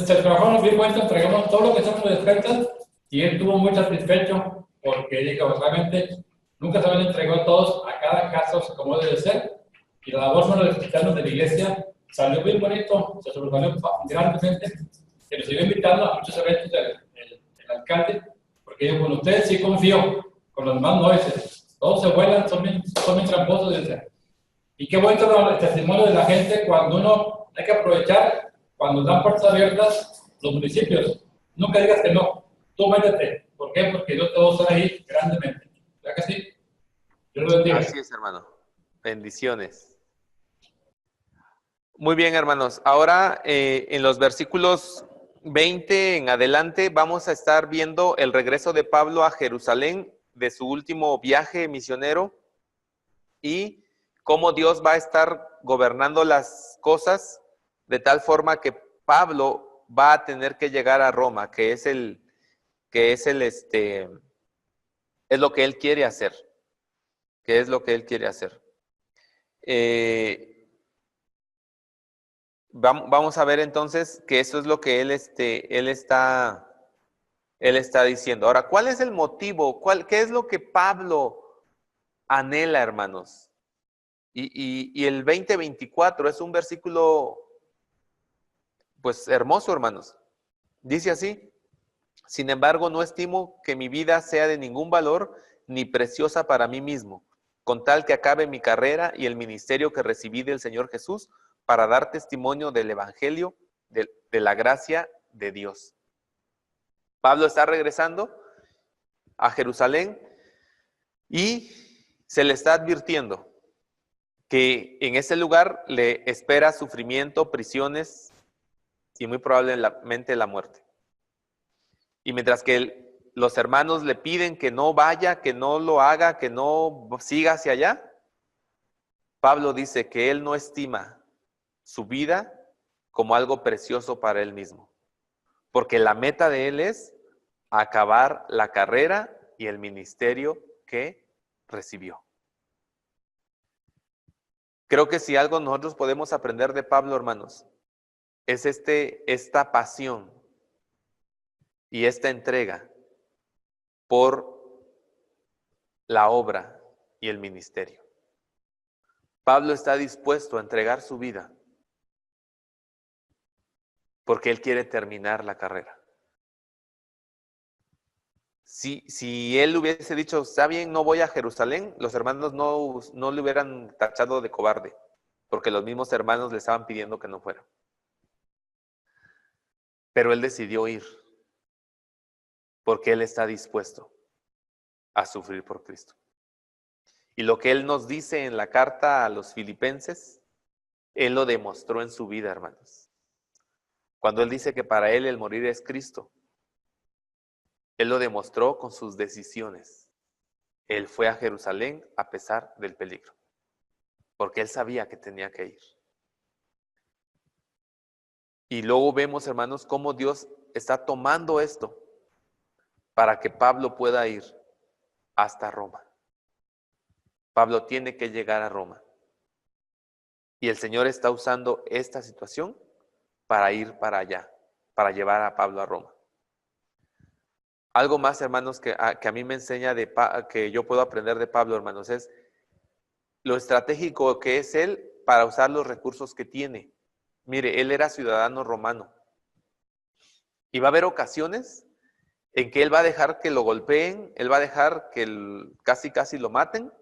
S5: Se trabajó, nos dio cuenta, entregamos todo lo que son las despensas y él estuvo muy satisfecho porque dijo, realmente nunca se habían entregado todos a cada caso como debe ser. Y la labor de los cristianos de la iglesia salió bien bonito, se sobresalió grandemente, que nos siguió invitando a muchos eventos el alcalde, porque yo con ustedes sí confío, con los demás no es. Todos se vuelan, son bien tramposos. Y qué bonito el testimonio de la gente cuando uno hay que aprovechar, cuando dan puertas abiertas los municipios. Nunca digas que no, tú métete. ¿Por qué? Porque Dios te va a usar ahí grandemente. ¿Verdad que sí? Dios lo bendiga.
S1: Así es, hermano. Bendiciones. Muy bien, hermanos. Ahora, en los versículos 20 en adelante, vamos a estar viendo el regreso de Pablo a Jerusalén de su último viaje misionero y cómo Dios va a estar gobernando las cosas de tal forma que Pablo va a tener que llegar a Roma, es lo que él quiere hacer. ¿Qué es lo que él quiere hacer? Vamos a ver entonces que eso es lo que él está diciendo. Ahora, ¿cuál es el motivo? ¿Qué es lo que Pablo anhela, hermanos? Y el 20:24 es un versículo, pues, hermoso, hermanos. Dice así: sin embargo, no estimo que mi vida sea de ningún valor ni preciosa para mí mismo, con tal que acabe mi carrera y el ministerio que recibí del Señor Jesús para dar testimonio del Evangelio, de la gracia de Dios. Pablo está regresando a Jerusalén y se le está advirtiendo que en ese lugar le espera sufrimiento, prisiones y muy probablemente la muerte. Y mientras que los hermanos le piden que no vaya, que no lo haga, que no siga hacia allá, Pablo dice que él no estima su vida como algo precioso para él mismo, porque la meta de él es acabar la carrera y el ministerio que recibió. Creo que si algo nosotros podemos aprender de Pablo, hermanos, es esta pasión y esta entrega por la obra y el ministerio. Pablo está dispuesto a entregar su vida porque él quiere terminar la carrera. Si él hubiese dicho, está bien, no voy a Jerusalén, los hermanos no le hubieran tachado de cobarde, porque los mismos hermanos le estaban pidiendo que no fuera. Pero él decidió ir, porque él está dispuesto a sufrir por Cristo. Y lo que él nos dice en la carta a los filipenses, él lo demostró en su vida, hermanos. Cuando él dice que para él el morir es Cristo, él lo demostró con sus decisiones. Él fue a Jerusalén a pesar del peligro, porque él sabía que tenía que ir. Y luego vemos, hermanos, cómo Dios está tomando esto para que Pablo pueda ir hasta Roma. Pablo tiene que llegar a Roma. Y el Señor está usando esta situación para ir para allá, para llevar a Pablo a Roma. Algo más, hermanos, que a mí me enseña que yo puedo aprender de Pablo, hermanos, es lo estratégico que es él para usar los recursos que tiene. Mire, él era ciudadano romano. Y va a haber ocasiones en que él va a dejar que lo golpeen, él va a dejar que casi lo maten.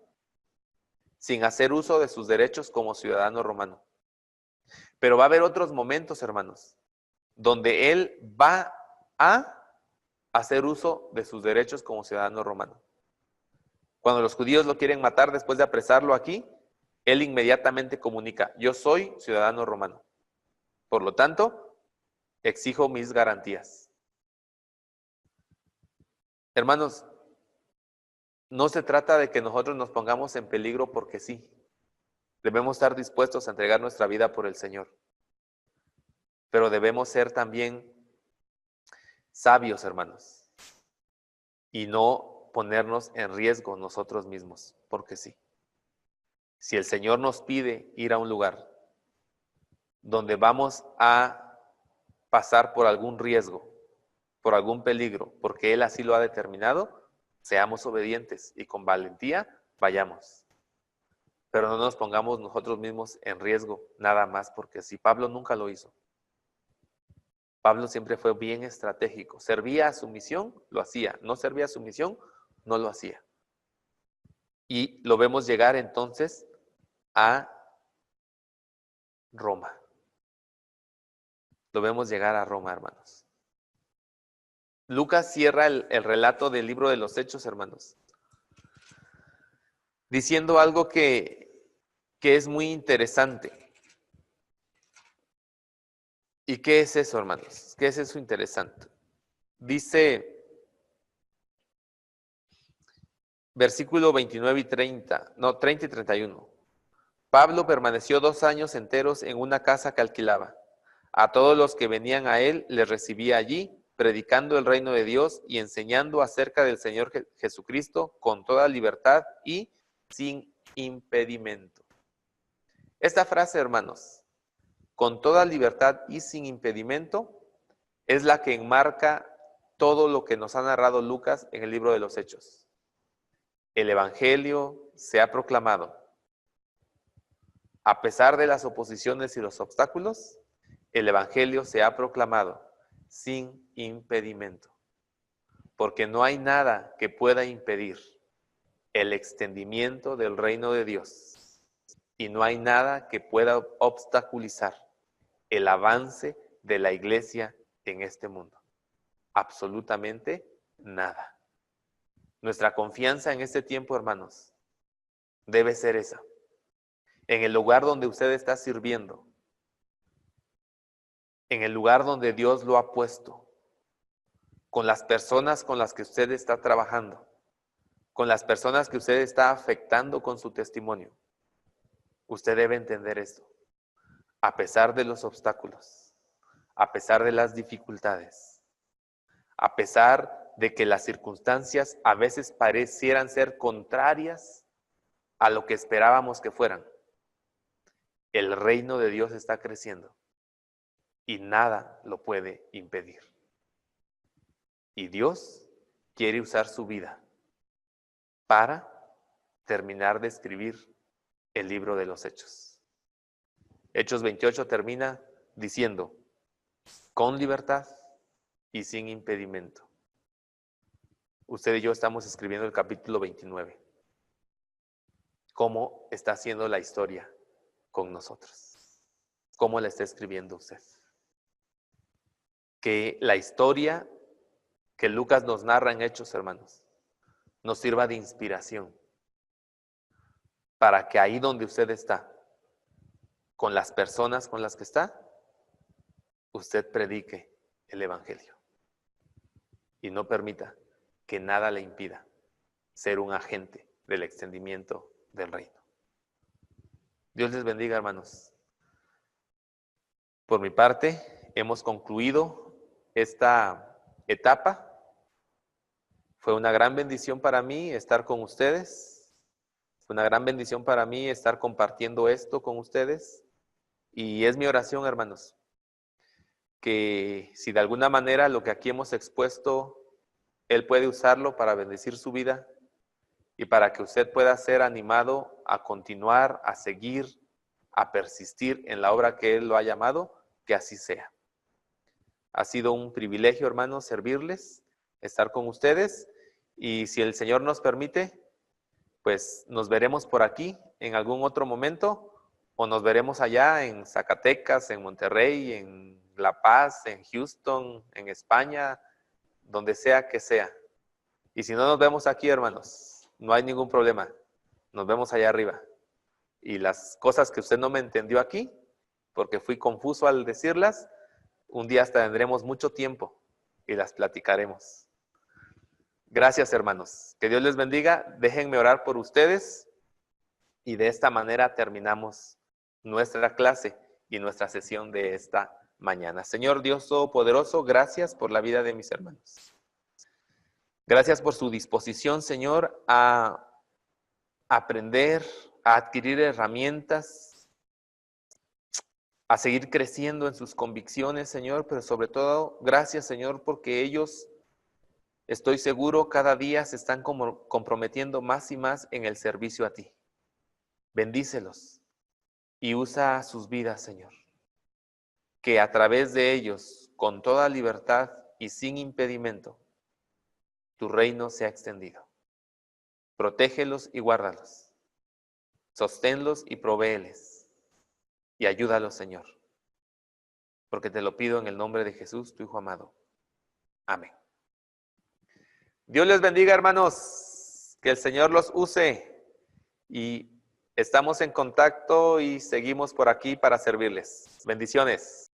S1: sin hacer uso de sus derechos como ciudadano romano. Pero va a haber otros momentos, hermanos, donde él va a hacer uso de sus derechos como ciudadano romano. Cuando los judíos lo quieren matar después de apresarlo aquí, él inmediatamente comunica: yo soy ciudadano romano. Por lo tanto, exijo mis garantías. Hermanos, no se trata de que nosotros nos pongamos en peligro porque sí. Debemos estar dispuestos a entregar nuestra vida por el Señor. Pero debemos ser también sabios, hermanos, y no ponernos en riesgo nosotros mismos, porque sí. Si el Señor nos pide ir a un lugar donde vamos a pasar por algún riesgo, por algún peligro, porque Él así lo ha determinado, seamos obedientes y con valentía vayamos. Pero no nos pongamos nosotros mismos en riesgo, nada más porque sí. Pablo nunca lo hizo. Pablo siempre fue bien estratégico. Servía a su misión, lo hacía. No servía a su misión, no lo hacía. Y lo vemos llegar entonces a Roma. Lo vemos llegar a Roma, hermanos. Lucas cierra el relato del libro de los Hechos, hermanos, diciendo algo que es muy interesante. ¿Y qué es eso, hermanos? ¿Qué es eso interesante? Dice, versículo 29 y 30 y 31. Pablo permaneció 2 años enteros en una casa que alquilaba. A todos los que venían a él les recibía allí, predicando el reino de Dios y enseñando acerca del Señor Jesucristo con toda libertad y sin impedimento. Esta frase, hermanos, con toda libertad y sin impedimento, es la que enmarca todo lo que nos ha narrado Lucas en el libro de los Hechos. El Evangelio se ha proclamado. A pesar de las oposiciones y los obstáculos, el Evangelio se ha proclamado sin impedimento. Porque no hay nada que pueda impedir el extendimiento del reino de Dios. Y no hay nada que pueda obstaculizar el avance de la iglesia en este mundo. Absolutamente nada. Nuestra confianza en este tiempo, hermanos, debe ser esa. En el lugar donde usted está sirviendo, en el lugar donde Dios lo ha puesto, con las personas con las que usted está trabajando, con las personas que usted está afectando con su testimonio, usted debe entender esto. A pesar de los obstáculos, a pesar de las dificultades, a pesar de que las circunstancias a veces parecieran ser contrarias a lo que esperábamos que fueran, el reino de Dios está creciendo y nada lo puede impedir. Y Dios quiere usar su vida para terminar de escribir el libro de los Hechos. Hechos 28 termina diciendo, con libertad y sin impedimento. Usted y yo estamos escribiendo el capítulo 29. ¿Cómo está haciendo la historia con nosotros? ¿Cómo la está escribiendo usted? Que la historia que Lucas nos narra en Hechos, hermanos, nos sirva de inspiración para que ahí donde usted está, con las personas con las que está, usted predique el Evangelio y no permita que nada le impida ser un agente del extendimiento del reino. Dios les bendiga, hermanos. Por mi parte, hemos concluido esta etapa. Fue una gran bendición para mí estar con ustedes. Fue una gran bendición para mí estar compartiendo esto con ustedes. Y es mi oración, hermanos, que si de alguna manera lo que aquí hemos expuesto, Él puede usarlo para bendecir su vida y para que usted pueda ser animado a continuar, a seguir, a persistir en la obra que Él lo ha llamado, que así sea. Ha sido un privilegio, hermanos, servirles, estar con ustedes, y si el Señor nos permite, pues nos veremos por aquí en algún otro momento o nos veremos allá en Zacatecas, en Monterrey, en La Paz, en Houston, en España, donde sea que sea. Y si no nos vemos aquí, hermanos, no hay ningún problema. Nos vemos allá arriba. Y las cosas que usted no me entendió aquí, porque fui confuso al decirlas, un día hasta tendremos mucho tiempo y las platicaremos. Gracias, hermanos. Que Dios les bendiga. Déjenme orar por ustedes y de esta manera terminamos nuestra clase y nuestra sesión de esta mañana. Señor Dios Todopoderoso, gracias por la vida de mis hermanos. Gracias por su disposición, Señor, a aprender, a adquirir herramientas, a seguir creciendo en sus convicciones, Señor, pero sobre todo, gracias, Señor, porque ellos, estoy seguro, cada día se están comprometiendo más y más en el servicio a ti. Bendícelos y usa sus vidas, Señor. Que a través de ellos, con toda libertad y sin impedimento, tu reino sea extendido. Protégelos y guárdalos. Sosténlos y provéeles. Y ayúdalos, Señor. Porque te lo pido en el nombre de Jesús, tu Hijo amado. Amén. Dios les bendiga, hermanos. Que el Señor los use. Y estamos en contacto y seguimos por aquí para servirles. Bendiciones.